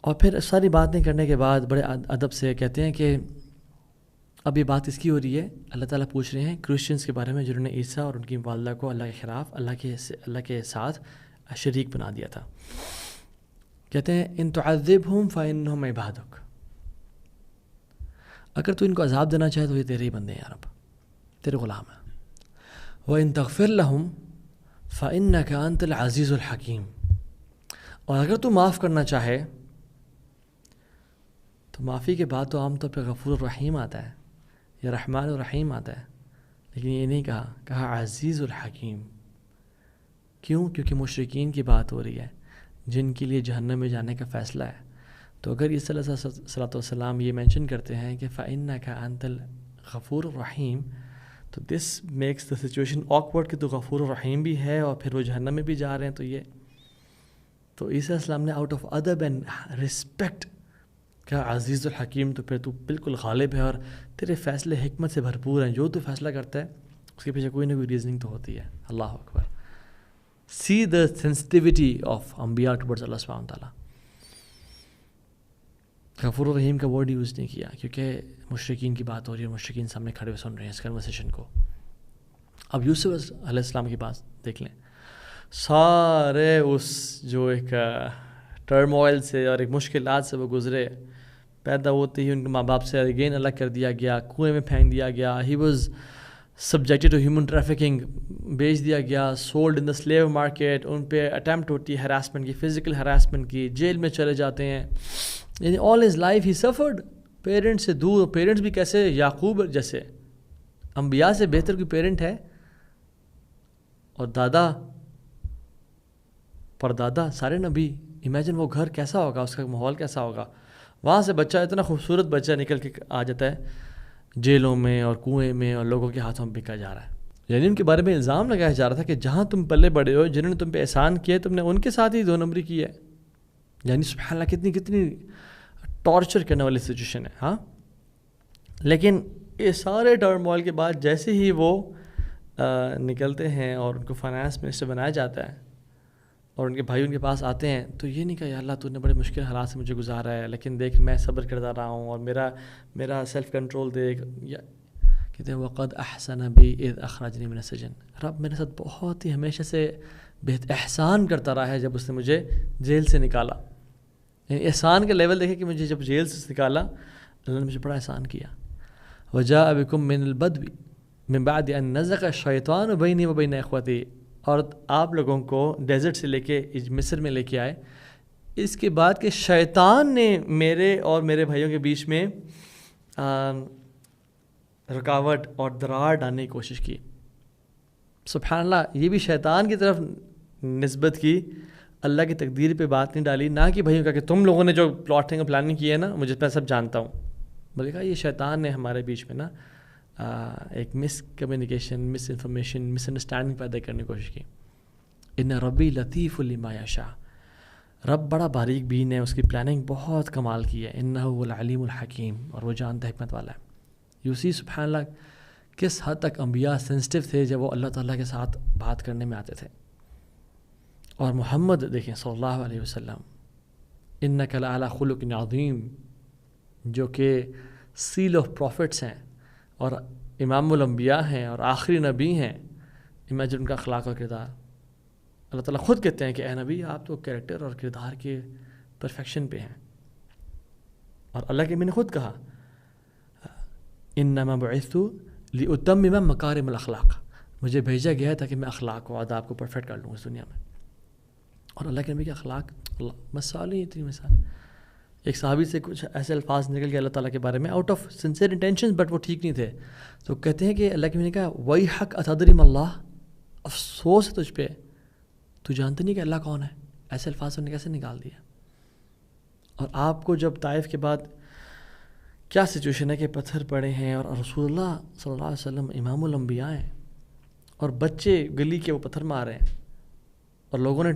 Speaker 1: اور پھر ساری باتیں کرنے کے بعد بڑے ادب سے کہتے ہیں کہ اب یہ بات اس کی ہو رہی ہے, اللہ تعالیٰ پوچھ رہے ہیں کرسچنس کے بارے میں جنہوں نے عیسیٰ اور ان کی والدہ کو اللہ کے خلاف اللہ کے ساتھ شریک بنا دیا تھا. کہتے ہیں ان تعذبہم فإنہم عبادک, اگر تو ان کو عذاب دینا چاہے تو یہ تیرے ہی بندے ہیں یا رب, تیرے غلام ہیں. وإن تغفر لہم فإنک انت العزیز الحکیم, اور اگر تو معاف کرنا چاہے تو معافی کے بعد تو عام طور پہ غفور الرحیم آتا ہے یا رحمان الرحیم آتا ہے, لیکن یہ نہیں کہا عزیز الحکیم. کیوں؟ کیونکہ مشرکین کی بات ہو رہی ہے جن کے لیے جہنم میں جانے کا فیصلہ ہے. تو اگر یہ صلی اللہ علیہ وسلم یہ مینشن کرتے ہیں کہ فإنک انت الغفور الرحیم, تو this makes the situation awkward کہ تو غفور الرحیم بھی ہے اور پھر وہ جہنم میں بھی جا رہے ہیں. تو عیسیٰ علیہ السلام نے آؤٹ آف ادب اینڈ رسپیکٹ کہا عزیز الحکیم, تو پھر تو بالکل غالب ہے اور تیرے فیصلے حکمت سے بھرپور ہیں, جو تو فیصلہ کرتا ہے اس کے پیچھے کوئی نہ کوئی ریزننگ تو ہوتی ہے. اللہ اکبر. See the sensitivity of انبیاء towards اللہ سبحانہ تعالیٰ. غفور الرحیم کا ورڈ یوز نہیں کیا کیونکہ مشرکین کی بات ہو رہی ہے اور مشرکین سامنے کھڑے ہوئے سن رہے ہیں اس کنورسیشن کو. اب یوسف علیہ السلام کی بات دیکھ لیں. سارے اس جو ایک ٹرموائل سے اور ایک مشکلات سے وہ گزرے. پیدا ہوتے ہی ان کے ماں باپ سے اگین الگ کر دیا گیا, کنویں میں پھینک دیا گیا. He was subjected to human trafficking, بیچ دیا گیا, sold in the slave market. ان پہ اٹیمپٹ ہوتی ہے ہراسمنٹ کی, فزیکل ہراسمنٹ کی, جیل میں چلے جاتے ہیں. یعنی all his life he suffered, parents سے دور. پیرنٹس بھی کیسے, یعقوب جیسے, انبیاء سے بہتر کوئی پیرنٹ ہے. اور دادا پردادا سارے نبی. امیجن وہ گھر کیسا ہوگا, اس کا ماحول کیسا ہوگا. وہاں سے بچہ, اتنا خوبصورت بچہ نکل کے آ جاتا ہے جیلوں میں اور کنویں میں اور لوگوں کے ہاتھوں میں بکا جا رہا ہے. یعنی ان کے بارے میں الزام لگایا جا رہا تھا کہ جہاں تم پلے بڑے ہو, جنہوں نے تم پہ احسان کیا, تم نے ان کے ساتھ ہی 2 نمبری کی ہے. یعنی سبحان اللہ کتنی ٹارچر کرنے والی سچویشن ہے. ہاں, لیکن یہ سارے ٹرموائل کے بعد جیسے ہی وہ نکلتے ہیں اور ان کو فائنانس منسٹر بنایا جاتا ہے اور ان کے بھائی ان کے پاس آتے ہیں, تو یہ نہیں کہا یا اللہ تو نے بڑے مشکل حالات سے مجھے گزارا ہے, لیکن دیکھ میں صبر کرتا رہا ہوں اور میرا سیلف کنٹرول دیکھ. کہتے ہیں وقد احسن بی اذ اخرجنی من السجن, رب میرے ساتھ بہت ہی ہمیشہ سے بہت احسان کرتا رہا ہے جب اس نے مجھے جیل سے نکالا. یعنی احسان کا لیول دیکھیں کہ مجھے جب جیل سے نکالا اللہ نے مجھے بڑا احسان کیا. وجاء بکم من البدو من بعد ان نزغ الشیطان بینی و بین اخوتی, اور آپ لوگوں کو ڈیزرٹ سے لے کے مصر میں لے کے آئے اس کے بعد کہ شیطان نے میرے اور میرے بھائیوں کے بیچ میں رکاوٹ اور دراڑ ڈالنے کی کوشش کی. سبحان اللہ, یہ بھی شیطان کی طرف نسبت کی, اللہ کی تقدیر پہ بات نہیں ڈالی, نہ کہ بھائیوں کا کہ تم لوگوں نے جو پلاٹنگ اور پلاننگ کی ہے نا مجھے میں سب جانتا ہوں, بلکہ کہا یہ شیطان نے ہمارے بیچ میں نا ایک مس کمیونیکیشن, مس انفارمیشن, مس انڈرسٹینڈنگ پیدا کرنے کی کوشش کی. ان ربی لطیف لما یشاء, رب بڑا باریک بین ہے, اس کی پلاننگ بہت کمال کی ہے. انہ هو العلیم الحکیم, اور وہ جانتا ہے, حکمت والا ہے. یو سی سبحان اللہ کس حد تک انبیاء سینسٹیو تھے جب وہ اللہ تعالیٰ کے ساتھ بات کرنے میں آتے تھے. اور محمد دیکھیں صلی اللہ علیہ وسلم, انک لعلی خلق عظیم, جو کہ سیل آف پروفٹس ہیں اور امام الانبیاء ہیں اور آخری نبی ہیں. امیجن ان کا اخلاق اور کردار. اللہ تعالیٰ خود کہتے ہیں کہ اے نبی آپ تو کریکٹر اور کردار کے پرفیکشن پہ ہیں. اور اللہ کے میں نے خود کہا انما بعثت لاتمم مکارم الاخلاق, مجھے بھیجا گیا ہے تاکہ میں اخلاق و آداب کو پرفیکٹ کر لوں اس دنیا میں. اور اللہ کے نبی کے اخلاق, اللہ مثال ہی اتنی مثال. ایک صحابی سے کچھ ایسے الفاظ نکل گئے اللہ تعالیٰ کے بارے میں out of sincere intention, but وہ ٹھیک نہیں تھے. تو کہتے ہیں کہ اللہ کے نبی نے کہا ویحک اتدری ما اللہ, افسوس ہے تجھ پہ, تو جانتے نہیں کہ اللہ کون ہے. ایسے الفاظ انہوں نے کیسے نکال دیا. اور آپ کو جب طائف کے بعد کیا سچویشن ہے کہ پتھر پڑے ہیں اور رسول اللہ صلی اللہ علیہ وسلم امام الانبیاء ہیں اور بچے گلی کے وہ پتھر مار رہے ہیں اور لوگوں نے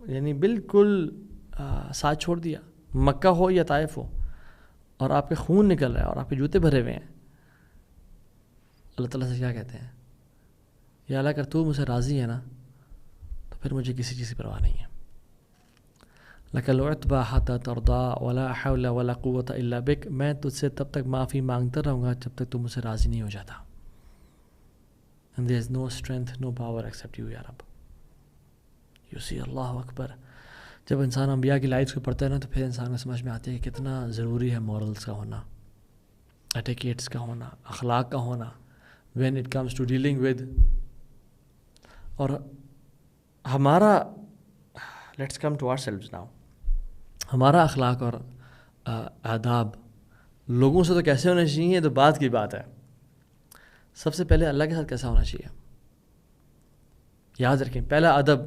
Speaker 1: یعنی بالکل ساتھ چھوڑ دیا, مکہ ہو یا طائف ہو, اور آپ کے خون نکل رہا ہے اور آپ کے جوتے بھرے ہوئے ہیں. اللہ تعالیٰ سے کیا کہتے ہیں, یا اللہ اگر تو مجھ سے راضی ہے نا تو پھر مجھے کسی چیز کی پرواہ نہیں ہے. لَكَ الْعُتْبَى حَتَّى تَرْضَى وَلَا حَوْلَ وَلَا قُوَّةَ إِلَّا بِكَ, میں تجھ سے تب تک معافی مانگتا رہوں گا جب تک تو مجھ سے راضی نہیں ہو جاتا. And there is no strength, no power except you, یا رب. You see, اللہ اکبر. جب انسان انبیاء کی لائف کو پڑھتا ہے نا تو پھر انسان کو سمجھ میں آتی ہے کہ کتنا ضروری ہے مورلز کا ہونا, ایٹیکیٹس کا ہونا, اخلاق کا ہونا when it comes to dealing with. اور ہمارا let's come to ourselves now. ہمارا اخلاق اور آداب لوگوں سے تو کیسے ہونے چاہیے تو بات کی بات ہے. سب سے پہلے اللہ کے ساتھ کیسا ہونا چاہیے. یاد رکھیں پہلا ادب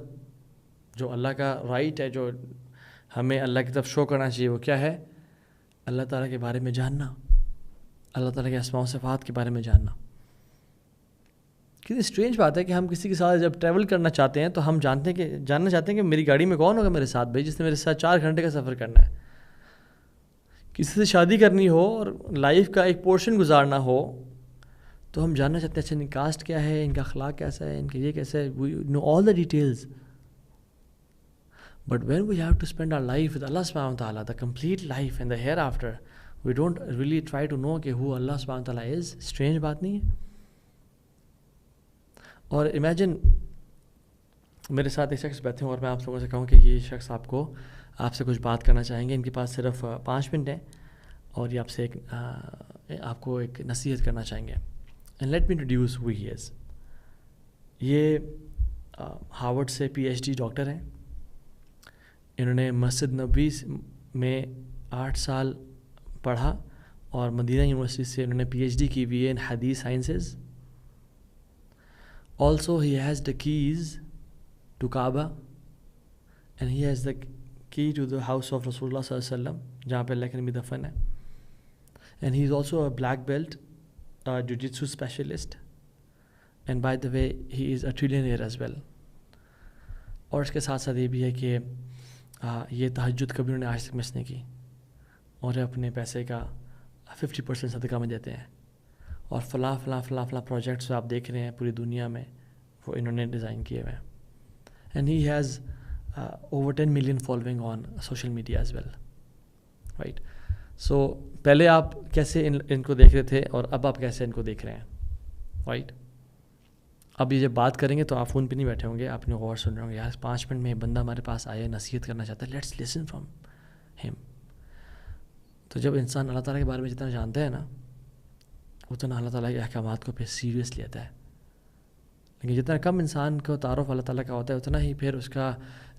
Speaker 1: جو اللہ کا رائٹ ہے, جو ہمیں اللہ کی طرف شو کرنا چاہیے, وہ کیا ہے؟ اللہ تعالیٰ کے بارے میں جاننا, اللہ تعالیٰ کے اسماء و صفات کے بارے میں جاننا. کتنی اسٹرینج بات ہے کہ ہم کسی کے ساتھ جب ٹریول کرنا چاہتے ہیں تو ہم جاننا چاہتے ہیں کہ میری گاڑی میں کون ہوگا میرے ساتھ, بھائی جس نے میرے ساتھ 4 گھنٹے کا سفر کرنا ہے. کسی سے شادی کرنی ہو اور لائف کا ایک پورشن گزارنا ہو تو ہم جاننا چاہتے ہیں اچھا ان کاسٹ کیا ہے, ان کا اخلاق کیسا ہے, ان کا یہ کیسا ہے, we know all the details. But when we have to spend our life with Allah subhanahu wa ta'ala, the complete life and the hereafter, we don't really try to know کہ who Allah subhanahu wa ta'ala is. Strange بات نہیں ہے. اور imagine میرے ساتھ ایک شخص بیٹھے ہیں اور میں آپ لوگوں سے کہوں کہ یہ شخص آپ سے کچھ بات کرنا چاہیں گے. ان کے پاس صرف 5 منٹ ہیں اور یہ آپ کو ایک نصیحت کرنا چاہیں گے. اینڈ لیٹ می انٹروڈیوس ہو ہی از. یہ ہارورڈ سے PhD ڈاکٹر ہیں. انہوں نے مسجد نبوی میں 8 سال پڑھا اور مدینہ یونیورسٹی سے انہوں نے PhD کی ہوئی ہے ان حدیث sciences. Also he has the keys to Kaaba and he has the key to the house of رسول اللہ صلی اللہ علیہ وسلم جہاں پہ اللہ کے نبی دفن ہے. And he is also a black belt جوجitsu specialist and by the way he is a trillionaire as well. اور اس کے ساتھ ساتھ یہ بھی ہے کہ یہ تہجد کبھی انہوں نے آج تک مس نہیں کی اور اپنے پیسے کا 50% صدقہ میں دیتے ہیں. اور فلاں پروجیکٹس آپ دیکھ رہے ہیں پوری دنیا میں وہ انہوں نے ڈیزائن کیے ہوئے ہیں. And he has over 10 million following on social media as well. Right. So پہلے آپ کیسے ان کو دیکھ رہے تھے اور اب آپ کیسے ان کو دیکھ رہے ہیں. رائٹ. اب یہ جب بات کریں گے تو آپ فون پہ نہیں بیٹھے ہوں گے, آپ نے غور سن رہے ہوں گے یار 5 منٹ میں بندہ ہمارے پاس آیا نصیحت کرنا چاہتا ہے, لیٹس لسن فرام ہم. تو جب انسان اللہ تعالیٰ کے بارے میں جتنا جانتا ہے نا اتنا اللہ تعالیٰ کے احکامات کو پھر سیریس لیتا ہے. لیکن جتنا کم انسان کو تعارف اللہ تعالیٰ کا ہوتا ہے اتنا ہی پھر اس کا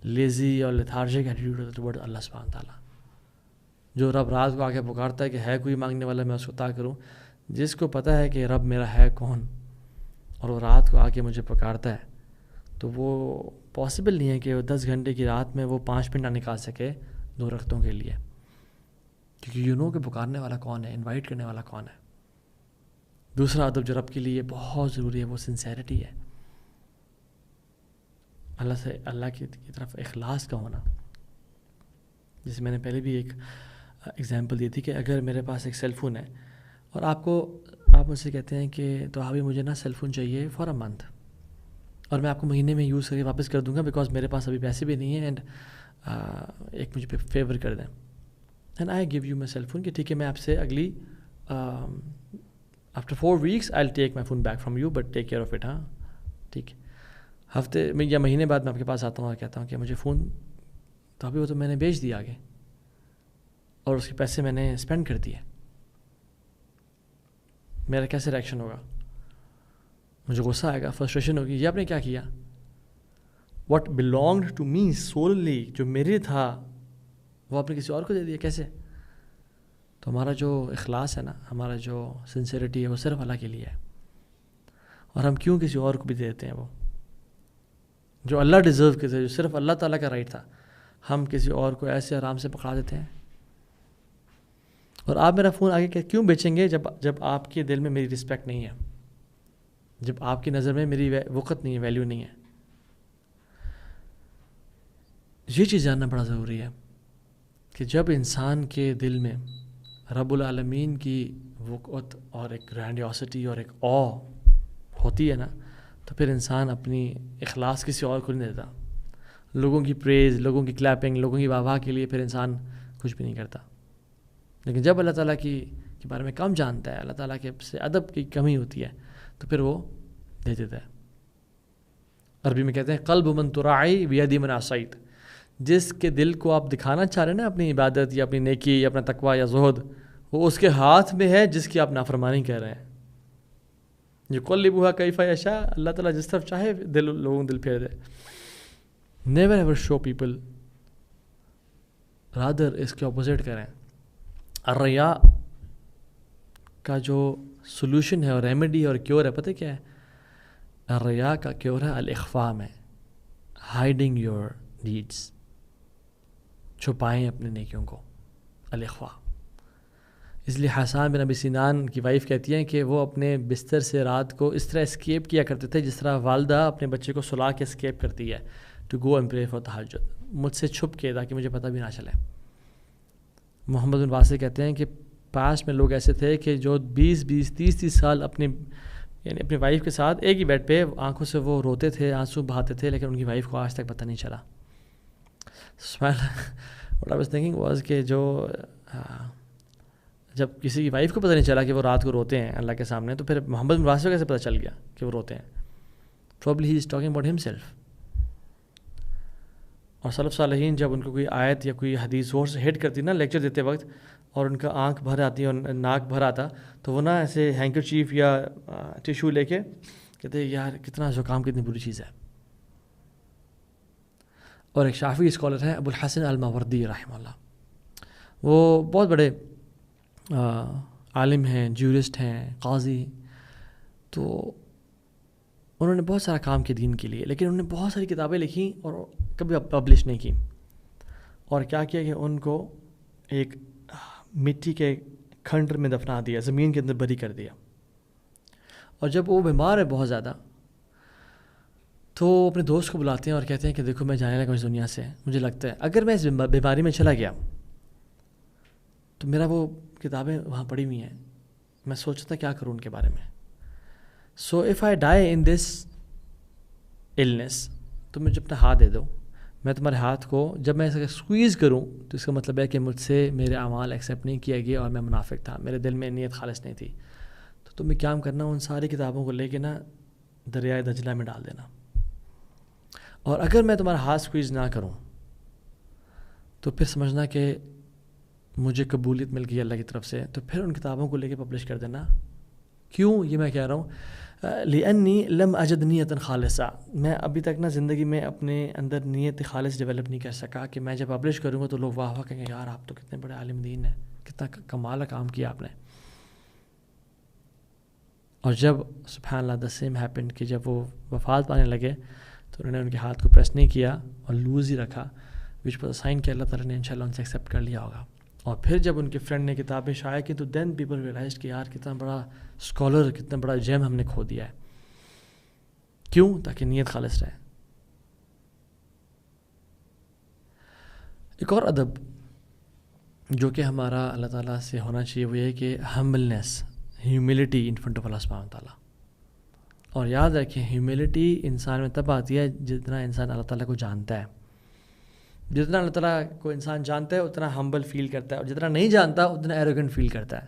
Speaker 1: لیزی اور لیتھارجک ایٹیٹیوڈ ہوتا ہے ٹورڈ اللہ سبحانہ تعالیٰ. جو رب رات کو آ کے پکارتا ہے کہ ہے کوئی مانگنے والا میں اس کو عطا کروں, جس کو پتہ ہے کہ رب میرا ہے کون اور وہ رات کو آ کے مجھے پکارتا ہے, تو وہ پاسبل نہیں ہے کہ وہ 10 گھنٹے کی رات میں وہ 5 منٹ نہ نکال سکے 2 رکعتوں کے لیے, کیونکہ کہ پکارنے والا کون ہے, انوائٹ کرنے والا کون ہے. دوسرا ادب جو رب کے لیے بہت ضروری ہے وہ سنسیرٹی ہے, اللہ کی طرف اخلاص کا ہونا. جیسے میں نے پہلے بھی ایک ایگزامپل دی تھی کہ اگر میرے پاس ایک سیل فون ہے اور آپ مجھ سے کہتے ہیں کہ تو ابھی مجھے نا سیل فون چاہیے فار اے منتھ اور میں آپ کو مہینے میں یوز کر کے واپس کر دوں گا بیکاز میرے پاس ابھی پیسے بھی نہیں ہیں اینڈ ایک مجھے فیور کر دیں, and I give you my cell phone کہ ٹھیک ہے میں آپ سے اگلی after 4 weeks I will take my phone back from you but take care of it. ہاں ٹھیک ہے, ہفتے میں یا مہینے بعد میں آپ کے پاس آتا ہوں اور کہتا ہوں کہ مجھے فون, تو ابھی وہ تو میں نے بیچ دیا آگے اور اس کے پیسے میں نے اسپینڈ کر دیے. میرا کیسے ریئیکشن ہوگا؟ مجھے غصہ آئے گا, فرسٹریشن ہوگی, یہ آپ نے کیا کیا. واٹ بلانگڈ ٹو می سوللی, جو میرے تھا وہ آپ نے کسی اور کو دے دیا, کیسے؟ تو ہمارا جو اخلاص ہے نا, ہمارا جو سنسیریٹی ہے وہ صرف اللہ کے لیے ہے. اور ہم کیوں کسی اور کو بھی دیتے ہیں وہ جو اللہ ڈیزرو کرتے تھے, جو صرف اللہ تعالیٰ کا رائٹ تھا, ہم کسی اور کو ایسے آرام سے پکڑا دیتے ہیں. اور آپ میرا فون آگے کیوں بیچیں گے جب آپ کے دل میں میری رسپیکٹ نہیں ہے, جب آپ کی نظر میں میری وقت نہیں ہے, ویلیو نہیں ہے. یہ چیز جاننا بڑا ضروری ہے کہ جب انسان کے دل میں رب العالمین کی وقت اور ایک گرینڈیوسٹی اور ایک او ہوتی ہے نا, تو پھر انسان اپنی اخلاص کسی اور کو نہیں دیتا. لوگوں کی پریز, لوگوں کی کلیپنگ, لوگوں کی واہ واہ کے لیے پھر انسان کچھ بھی نہیں کرتا. لیکن جب اللہ تعالیٰ کے بارے میں کم جانتا ہے, اللہ تعالیٰ کے سے ادب کی کمی ہوتی ہے, تو پھر وہ دے دیتا ہے. عربی میں کہتے ہیں قلب من تراعی بیدی من عصیت, جس کے دل کو آپ دکھانا چاہ رہے ہیں نا اپنی عبادت یا اپنی نیکی یا اپنا تقویٰ یا زہد, وہ اس کے ہاتھ میں ہے جس کی آپ نافرمانی کہہ رہے ہیں. یقلبها کیف یشاء, اللہ تعالیٰ جس طرف چاہے لوگوں دل پھیر دے. Never ever show people, rather اس کے اپوزٹ کریں. الریا کا جو سولوشن ہے اور ریمیڈی اور کیور ہے, پتہ کیا ہے؟ الریا کا کیور ہے الاخفاء میں, ہائیڈنگ یور ڈیڈس, چھپائیں اپنے نیکیوں کو, الاخفاء. اس لیے حسان بن ابی سنان کی وائف کہتی ہیں کہ وہ اپنے بستر سے رات کو اس طرح اسکیپ کیا کرتے تھے جس طرح والدہ اپنے بچے کو سلا کے اسکیپ کرتی ہے to go and pray for تہجد, مجھ سے چھپ کے تاکہ مجھے پتہ بھی نہ چلے. محمد بن واسع کہتے ہیں کہ پاس میں لوگ ایسے تھے کہ جو 20-30 سال اپنی وائف کے ساتھ ایک ہی بیڈ پہ آنکھوں سے وہ روتے تھے, آنسو بہاتے تھے, لیکن ان کی وائف کو آج تک پتہ نہیں چلا. What I was thinking was کہ جب کسی کی وائف کو پتہ نہیں چلا کہ وہ رات کو روتے ہیں اللہ کے سامنے, تو پھر محمد بن واسع کو کیسے پتہ چل گیا کہ وہ روتے ہیں؟ Probably he is talking about himself. اور سلف صالحین جب ان کو کوئی آیت یا کوئی حدیث زور سے ہٹ کرتی نا لیکچر دیتے وقت اور ان کا آنکھ بھر آتی اور ناک بھر آتا تو وہ نا ایسے ہینکر چیف یا ٹیشو لے کے کہتے یار کتنا زکام کتنی بری چیز ہے. اور ایک شافعی اسکالر ہیں ابو الحسن الماوردی رحمہ اللہ, وہ بہت بڑے عالم ہیں, جیورسٹ ہیں, قاضی. تو انہوں نے بہت سارا کام کیا دین کے لیے, لیکن انہوں نے بہت ساری کتابیں لکھی اور کبھی پبلش نہیں کی. اور کیا کیا کہ ان کو ایک مٹی کے کھنڈر میں دفنا دیا, زمین کے اندر بری کر دیا. اور جب وہ بیمار ہے بہت زیادہ تو وہ اپنے دوست کو بلاتے ہیں اور کہتے ہیں کہ دیکھو میں جانے لگا اس دنیا سے, مجھے لگتا ہے اگر میں اس بیماری میں چلا گیا تو میرا وہ کتابیں وہاں پڑھی ہوئی ہیں, میں سوچتا تھا کیا کروں ان کے بارے میں. So if I dye in this illness, تو مجھے اپنا ہاتھ دے دو, میں تمہارے ہاتھ کو جب میں اسے اسکویز کروں تو اس کا مطلب ہے کہ مجھ سے میرے اعمال ایکسیپٹ نہیں کیا گیا اور میں منافق تھا, میرے دل میں نیت خالص نہیں تھی. تو تمہیں کیا کرنا, ان ساری کتابوں کو لے کے نا دریائے دجلہ میں ڈال دینا, اور اگر میں تمہارا ہاتھ اسکویز نہ کروں تو پھر سمجھنا کہ مجھے قبولیت مل گئی اللہ کی طرف سے, تو پھر ان کتابوں کو لے کے پبلش کر دینا. کیوں یہ میں کہہ رہا ہوں, لأنی لم اجد نیتا خالصہ, میں ابھی تک نا زندگی میں اپنے اندر نیت خالص ڈیولپ نہیں کر سکا کہ میں جب پبلش کروں گا تو لوگ واہ واہ کہیں گے یار آپ تو کتنے بڑے عالم دین ہیں, کتنا کمال کام کیا آپ نے. اور جب سبحان اللہ the same happened کہ جب وہ وفات پانے لگے تو انہوں نے ان کے ہاتھ کو پریس نہیں کیا اور لوز ہی رکھا, which was a sign کہ اللہ تعالیٰ نے انشاءاللہ ان سے ایکسیپٹ کر لیا ہوگا. اور پھر جب ان کے فرینڈ نے کتابیں شائع کی تو دین پیپل ریئلائزڈ کہ یار کتنا بڑا اسکالر, کتنا بڑا جیم ہم نے کھو دیا ہے. کیوں؟ تاکہ نیت خالص رہے. ایک اور ادب جو کہ ہمارا اللہ تعالیٰ سے ہونا چاہیے وہ یہ کہ humbleness, humility in front of اللہ سبحانہ وتعالیٰ. اور یاد رکھیں ہیوملٹی انسان میں تب آتی ہے جتنا انسان اللہ تعالیٰ کو جانتا ہے. جتنا اللہ تعالیٰ کو انسان جانتا ہے اتنا ہمبل فیل کرتا ہے, اور جتنا نہیں جانتا اتنا ایروگنٹ فیل کرتا ہے.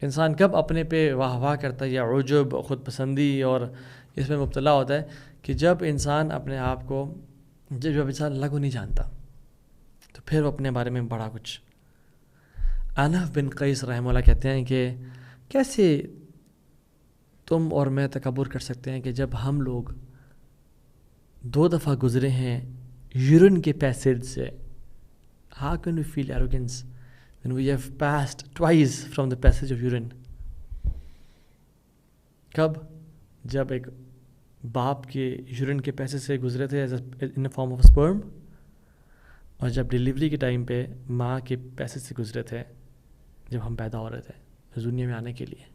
Speaker 1: انسان کب اپنے پہ واہ واہ کرتا ہے یا عجب, خود پسندی اور اس میں مبتلا ہوتا ہے کہ جب انسان اپنے آپ کو, جب انسان اللہ کو نہیں جانتا تو پھر وہ اپنے بارے میں بڑا کچھ. انف بن قیس رحمہ اللہ کہتے ہیں کہ کیسے تم اور میں تکبر کر سکتے ہیں کہ جب ہم لوگ 2 دفعہ گزرے ہیں یورین کے پیسیج سے. How can we feel arrogance when we have passed twice from the passage of urine? کب؟ جب ایک باپ کے یورین کے پیسیج سے گزرے تھے in the form of sperm, اور جب ڈیلیوری کے ٹائم پہ ماں کے پیسیج سے گزرے تھے جب ہم پیدا ہو رہے تھے اس دنیا میں آنے کے لیے.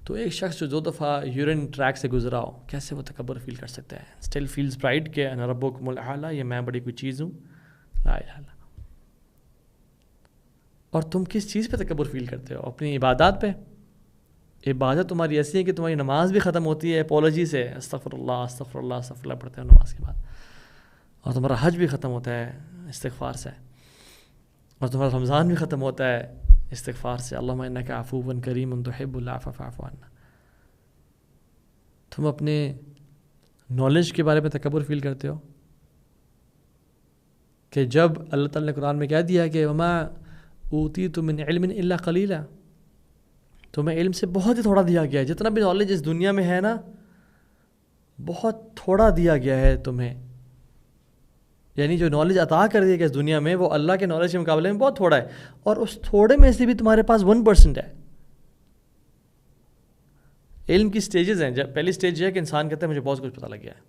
Speaker 1: تو ایک شخص جو 2 دفعہ یورین ٹریک سے گزرا ہو کیسے وہ تکبر فیل کر سکتا ہے؟ اسٹل فیلز پرائڈ کہ انا ربکم الاعلی, یہ میں بڑی کوئی چیز ہوں, لا الہ الا. اور تم کس چیز پہ تکبر فیل کرتے ہو؟ اپنی عبادات پہ. عبادت تمہاری ایسی ہے کہ تمہاری نماز بھی ختم ہوتی ہے اپولوجی سے, استغفر اللہ استغفر اللہ استغفر اللہ پڑھتے ہو نماز کے بعد, اور تمہارا حج بھی ختم ہوتا ہے استغفار سے, اور تمہارا رمضان بھی ختم ہوتا ہے استغفار سے, اللہم انک عفو کریم تحب العفو فاعف عنا. تم اپنے نالج کے بارے میں تکبر فیل کرتے ہو کہ جب اللہ تعالیٰ نے قرآن میں کہہ دیا کہ وما اوتیتم من علم الا قلیلا, تمہیں علم سے بہت ہی تھوڑا دیا گیا ہے. جتنا بھی نالج اس دنیا میں ہے نا بہت تھوڑا دیا گیا ہے تمہیں, یعنی جو نالج عطا کر دیا گیا اس دنیا میں وہ اللہ کے نالج کے مقابلے میں بہت تھوڑا ہے, اور اس تھوڑے میں سے بھی تمہارے پاس 1% ہے. علم کی سٹیجز ہیں. جب پہلی سٹیج یہ ہے کہ انسان کہتا ہے مجھے بہت کچھ پتہ لگ گیا ہے.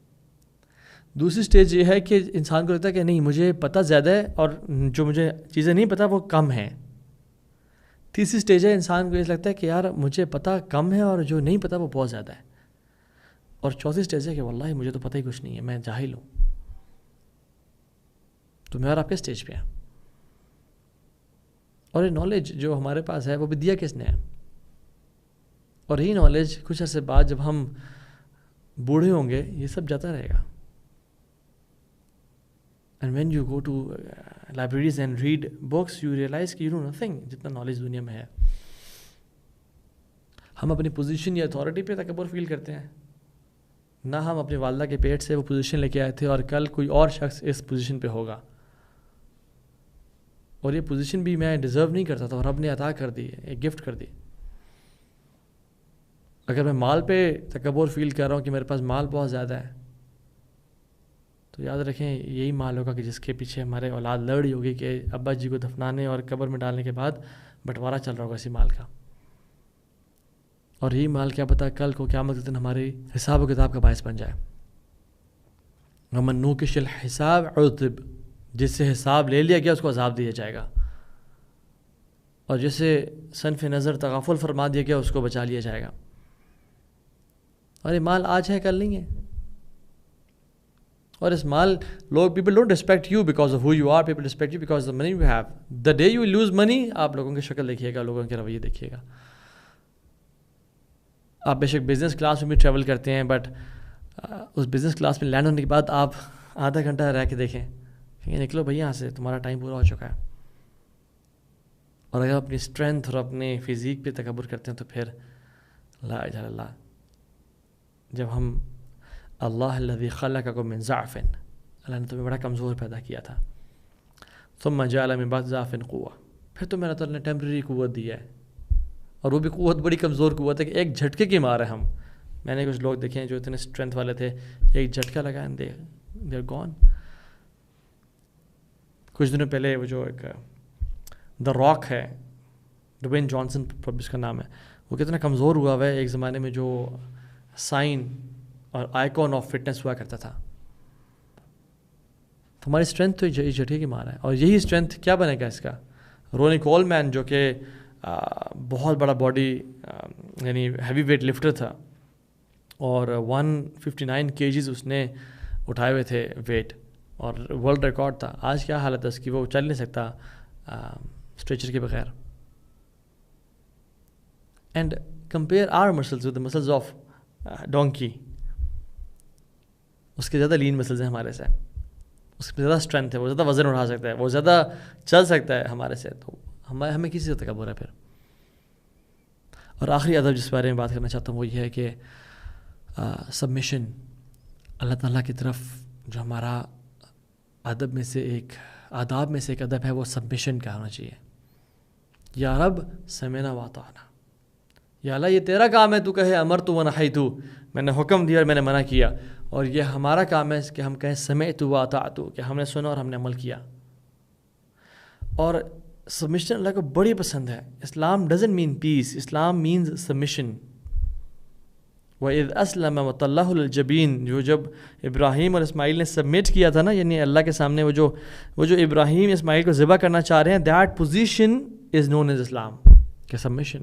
Speaker 1: دوسری سٹیج یہ ہے کہ انسان کو لگتا ہے کہ نہیں مجھے پتہ زیادہ ہے اور جو مجھے چیزیں نہیں پتہ وہ کم ہیں. تیسری سٹیج ہے انسان کو یہ لگتا ہے کہ یار مجھے پتہ کم ہے اور جو نہیں پتہ وہ بہت زیادہ ہے. اور چوتھی سٹیج ہے کہ واللہ مجھے تو پتہ ہی کچھ نہیں ہے, میں جاہل ہوں. تو میں اور آپ کے سٹیج پہ ہیں. اور یہ نالج جو ہمارے پاس ہے وہ بھی دیا کس نے ہے, اور یہی نالج کچھ عرصے بعد جب ہم بوڑھے ہوں گے یہ سب جاتا رہے گا. And when you go to libraries and read books you realise کہ یو نو نتھنگ جتنا نالج دنیا میں ہے. ہم اپنی پوزیشن یا اتھارٹی پہ تکبر فیل کرتے ہیں, نہ ہم اپنی والدہ کے پیٹ سے وہ پوزیشن لے کے آئے تھے اور کل کوئی اور شخص اس پوزیشن پہ ہوگا، اور یہ پوزیشن بھی میں ڈیزرو نہیں کرتا تھا اور رب نے عطا کر دی، ایک گفٹ کر دی۔ اگر میں مال پہ تکبر فیل کر رہا ہوں کہ میرے پاس مال بہت زیادہ ہے، تو یاد رکھیں یہی مال ہوگا کہ جس کے پیچھے ہمارے اولاد لڑ رہی ہوگی کہ ابا جی کو دفنانے اور قبر میں ڈالنے کے بعد بٹوارا چل رہا ہوگا اسی مال کا، اور یہی مال کیا پتہ کل کو قیامت کے دن ہماری حساب و کتاب کا باعث بن جائے۔ ومن نوکش الحساب عذب، جس سے حساب لے لیا گیا اس کو عذاب دیا جائے گا، اور جسے صنف نظر تغافل فرما دیا گیا اس کو بچا لیا جائے گا۔ اور یہ مال آج ہے کل نہیں ہے، اور اس مال لوگ people don't respect you because of who you are, people respect you because of money you have. The day you lose money, آپ لوگوں کی شکل دیکھیے گا، لوگوں کے رویے دیکھیے گا۔ آپ بے شک بزنس کلاس میں بھی ٹریول کرتے ہیں، بٹ اس بزنس کلاس میں لینڈ ہونے کے بعد آپ آدھا گھنٹہ رہ کے دیکھیں کہ نکلو بھائی یہاں سے، تمہارا ٹائم پورا ہو چکا ہے۔ اور اگر اپنی اسٹرینتھ اور اپنے فزیک پہ تکبر کرتے ہیں تو پھر لا الہ الا اللہ، جب ہم اللہ الذی خلقکم من ضعف، اللہ نے تمہیں بڑا کمزور پیدا کیا تھا، ثم جعل من بعد ضعف قوة، پھر تمہیں اللہ تعالیٰ نے ٹیمپریری قوت دی ہے، اور وہ بھی قوت بڑی کمزور قوت ہے کہ ایک جھٹکے کی مار ہے ہم۔ میں نے کچھ لوگ دیکھے ہیں جو اتنے اسٹرینتھ والے تھے، ایک جھٹکا لگا دے آر گون۔ کچھ دنوں پہلے وہ جو ایک دا راک ہے، ڈوین جانسن اس کا نام ہے، وہ کتنا کمزور ہوا ہے ایک زمانے میں، جو سائن اور آئیکن آف فٹنس ہوا کرتا تھا۔ ہماری اسٹرینتھ تو جھٹکے کی مار ہے، اور یہی اسٹرینتھ کیا بنے گا اس کا؟ رونی کولمین جو کہ بہت بڑا باڈی یعنی ہیوی ویٹ لفٹر تھا، اور 159 kgs اس نے اٹھائے ہوئے تھے ویٹ، اور ورلڈ ریکارڈ تھا۔ آج کیا حالت ہے اس کی؟ وہ چل نہیں سکتا اسٹریچر کے بغیر۔ And compare our muscles with the muscles of donkey, اس کے زیادہ لین مسلز ہیں ہمارے سے، اس میں زیادہ اسٹرینتھ ہے، وہ زیادہ وزن اٹھا سکتا ہے، وہ زیادہ چل سکتا ہے ہمارے سے، تو ہمیں کسی سے تکبر ہے پھر۔ اور آخری ادب جس بارے میں بات کرنا چاہتا ہوں وہ یہ ہے کہ سبمیشن اللہ تعالیٰ کی طرف، جو ہمارا ادب میں سے ایک آداب میں سے ایک ادب ہے وہ سبمیشن کا ہونا چاہیے۔ یا رب سمعنا واطعنا، یا اللہ یہ تیرا کام ہے، تو کہے امرت و نہیت، میں نے حکم دیا اور میں نے منع کیا، اور یہ ہمارا کام ہے کہ ہم کہیں سمعت و اطعت، کہ ہم نے سنا اور ہم نے عمل کیا۔ اور سبمیشن اللہ کو بڑی پسند ہے۔ Islam doesn't mean peace, Islam means submission. وَإِذْ أَسْلَمَ وَتَلَّهُ لِلْجَبِينِ، جو جب ابراہیم اور اسماعیل نے سبمٹ کیا تھا نا، یعنی اللہ کے سامنے وہ جو ابراہیم اسماعیل کو ذبح کرنا چاہ رہے ہیں، that position is known as Islam, کہ submission.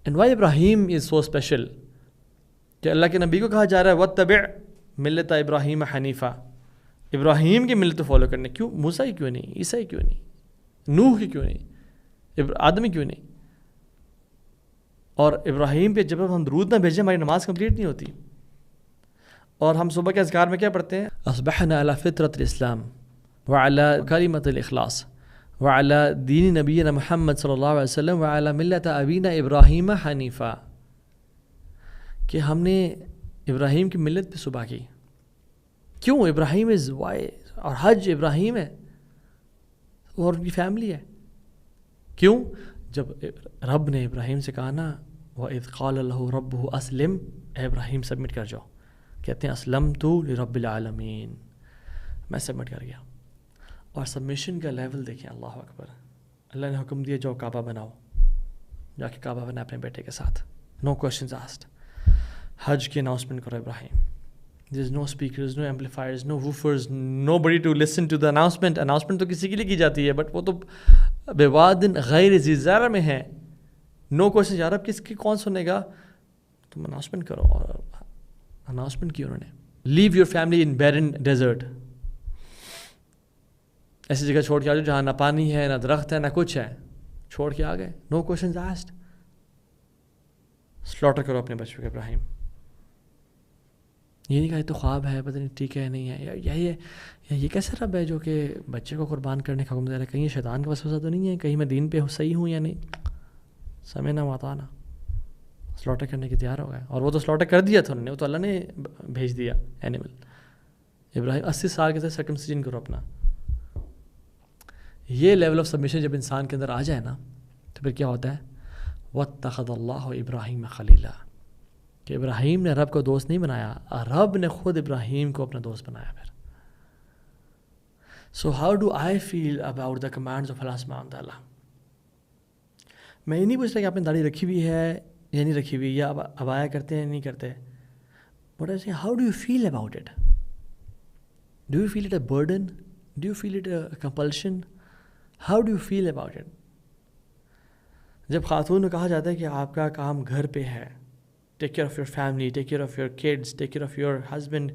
Speaker 1: And why Ibrahim is so special, کہ اللہ کے نبی کو کہا جا رہا ہے وَاتَّبِعْ مِلَّتَ ابراہیم حنیفہ، ابراہیم کی ملت فالو کرنے۔ کیوں؟ موسیٰ ہی کیوں نہیں؟ عیسیٰ ہی کیوں نہیں؟ نوح ہی کیوں نہیں؟ آدم ہی کیوں نہیں؟ اور ابراہیم پہ جب ہم درود نہ بھیجیں ہماری نماز کمپلیٹ نہیں ہوتی۔ اور ہم صبح کے اذکار میں کیا پڑھتے ہیں؟ اصبحنا علی فطرۃ الاسلام وعلی کلمۃ الاخلاص وعلی دین نبینا محمد صلی اللہ علیہ وسلم وعلی ملت ابینا ابراہیم حنیفہ، کہ ہم نے ابراہیم کی ملت پہ صبح کی۔ کیوں؟ ابراہیم از وائی، اور حج ابراہیم ہے اور ان کی فیملی ہے۔ کیوں؟ جب رب نے ابراہیم سے کہا نا وَإِذْ قَالَ لَهُ رَبُّهُ أَسْلِمْ، اے ابراہیم سبمٹ کر جاؤ، کہتے ہیں اسلمتُ لِرَبِّ العالمین، میں سبمٹ کر گیا۔ اور سبمیشن کا لیول دیکھیں، اللہ اکبر۔ اللہ نے حکم دیا جاؤ کعبہ بناؤ، جا کے کعبہ بنا اپنے بیٹے کے ساتھ، نو کوشچنز آسکڈ۔ حج کی اناؤنسمنٹ کرو ابراہیم، there is no speakers, no amplifiers, no woofers, nobody to listen to the announcement۔ announcement تو کسی کے لیے کی جاتی ہے، بٹ وہ تو بوادن غیر ذی زرع میں ہے۔ نو کوشچن، یار اب کس کی کون سنے گا؟ تم اناؤنسمنٹ کرو، اور اناؤنسمنٹ کی انہوں نے۔ لیو یور فیملی ان بیرن ڈیزرٹ، ایسی جگہ چھوڑ کے آ جاؤ جہاں نہ پانی ہے، نہ درخت ہے، نہ کچھ ہے، چھوڑ کے آ گئے، نو کوشچنز آسکڈ۔ سلاٹر کرو اپنے بچوں کے ابراہیم۔ یہ نہیں کہا یہ تو خواب ہے، پتہ نہیں ٹھیک ہے نہیں ہے، یہ کیسے رب ہے جو کہ بچے کو قربان کرنے کا حکم دے رہا ہے؟ کہیں شیطان کا وسوسہ تو نہیں ہے؟ کہیں میں دین پہ صحیح ہوں یا نہیں؟ سمعنا واطعنا، سلاٹر کرنے کے تیار ہو گئے. اور وہ تو سلاٹر کر دیا تھا انہوں نے, وہ تو اللہ نے بھیج دیا اینیمل. ابراہیم 80 سال کے تھے, سرکمسیجن کرو اپنا. یہ لیول آف سبمیشن جب انسان کے اندر آ جائے نا تو پھر کیا ہوتا ہے, وَاتَّخَذَ اللَّهُ إِبْرَاهِيمَ خَلِيلًا, کہ ابراہیم نے رب کو دوست نہیں بنایا, رب نے خود ابراہیم کو اپنا دوست بنایا. پھر so how do I feel about the commands of اللہ سبحانہ و تعالیٰ. میں یہ نہیں پوچھتا کہ آپ نے داڑھی رکھی ہوئی ہے یا نہیں رکھی ہوئی, یا ابایا کرتے ہیں یا نہیں کرتے, but I say how do you feel about it. Do you feel it a burden, do you feel it a compulsion, how do you feel about it. جب خاتون کو کہا جاتا ہے کہ آپ کا کام گھر پہ ہے, take care of your family, take care of your kids, take care of your husband,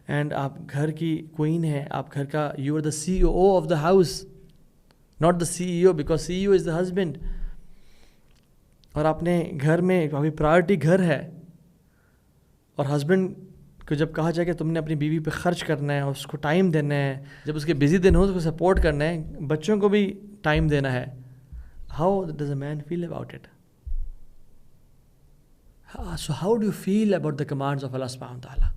Speaker 1: and آپ گھر کی کوئین ہیں, آپ گھر کا, you are the C O of the house, not the C E O, because C E O is the husband. اور اپنے گھر میں ابھی پرائرٹی گھر ہے, اور ہسبینڈ کو جب کہا جائے کہ تم نے اپنی بیوی پہ خرچ کرنا ہے, اس کو ٹائم دینا ہے, جب اس کے بزی دن ہو تو اس کو سپورٹ کرنا ہے, بچوں کو بھی ٹائم دینا ہے, how does a man feel about it. So how do you feel about the commands of Allah subhanahu wa ta'ala?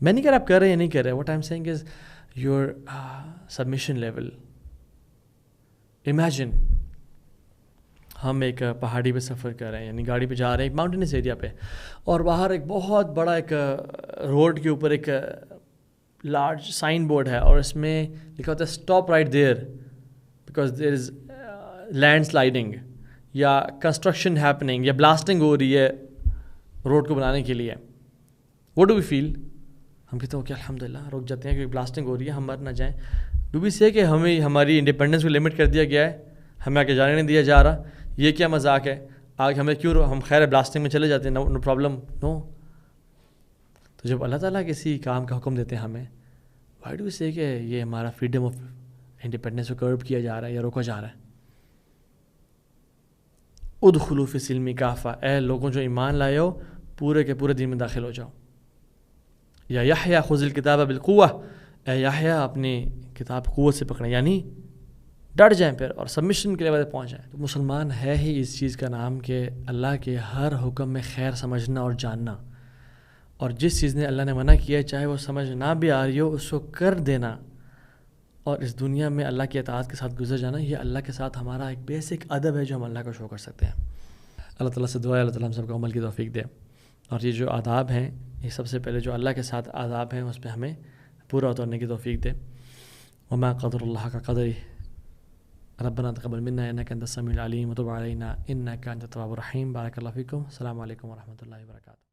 Speaker 1: میں نہیں کہہ رہا آپ کر رہے ہیں یا نہیں کر رہے. What I'm saying is your submission level. Imagine ہم ایک پہاڑی پہ سفر کر رہے ہیں, یعنی گاڑی پہ جا رہے ہیں ایک ماؤنٹینس ایریا پہ, اور باہر ایک بہت بڑا ایک روڈ کے اوپر ایک لارج سائن بورڈ ہے, اور اس میں لکھا ہوتا ہے stop right there because there is land sliding, یا کنسٹرکشن ہیپننگ, یا بلاسٹنگ ہو رہی ہے روڈ کو بنانے کے لیے. What do we feel? ہم کہتے ہیں کہ الحمد للہ رک جاتے ہیں کیونکہ بلاسٹنگ ہو رہی ہے, ہم مر نہ جائیں. ڈو وی سے کہ ہمیں ہماری انڈیپینڈنس کو لمٹ کر دیا گیا ہے, ہمیں آگے جانے نہیں دیا جا رہا, یہ کیا مذاق ہے, آگے ہمیں کیوں, ہم خیر بلاسٹنگ میں چلے جاتے ہیں, نو پرابلم, نو. تو جب اللہ تعالیٰ کسی کام کا حکم دیتے ہیں ہمیں, وائی ڈو وی سے کہ یہ ہمارا فریڈم آف انڈیپینڈنس کو کرب کیا جا رہا ہے یا روکا جا رہا ہے. ادخلوا فی السلم کافہ, اے لوگوں جو ایمان لائے ہو پورے کے پورے دین میں داخل ہو جاؤ. یا یحییٰ خذ الکتاب بالقوہ, اے یحییٰ اپنی کتاب قوت سے پکڑیں, یعنی ڈٹ جائیں پھر اور سبمیشن کے لیول پہنچ جائیں. تو مسلمان ہے ہی اس چیز کا نام کہ اللہ کے ہر حکم میں خیر سمجھنا اور جاننا, اور جس چیز نے اللہ نے منع کیا ہے چاہے وہ سمجھ نہ بھی آ رہی ہو اس کو کر دینا, اور اس دنیا میں اللہ کی اطاعت کے ساتھ گزر جانا. یہ اللہ کے ساتھ ہمارا ایک بیسک ادب ہے جو ہم اللہ کو شو کر سکتے ہیں. اللہ تعالیٰ سے دعا ہے اللہ تعالیٰ ہم سب کو عمل کی توفیق دے, اور یہ جو آداب ہیں یہ سب سے پہلے جو اللہ کے ساتھ آداب ہیں اس پہ ہمیں پورا اترنے کی توفیق دے. وما قدر اللہ کا قدر ربنا تقبل منا انک انت السمیع العلیم وتب علینا انک انت التواب الرحیم. بارک اللہ فیکم. السلام علیکم ورحمۃ اللہ وبرکاتہ.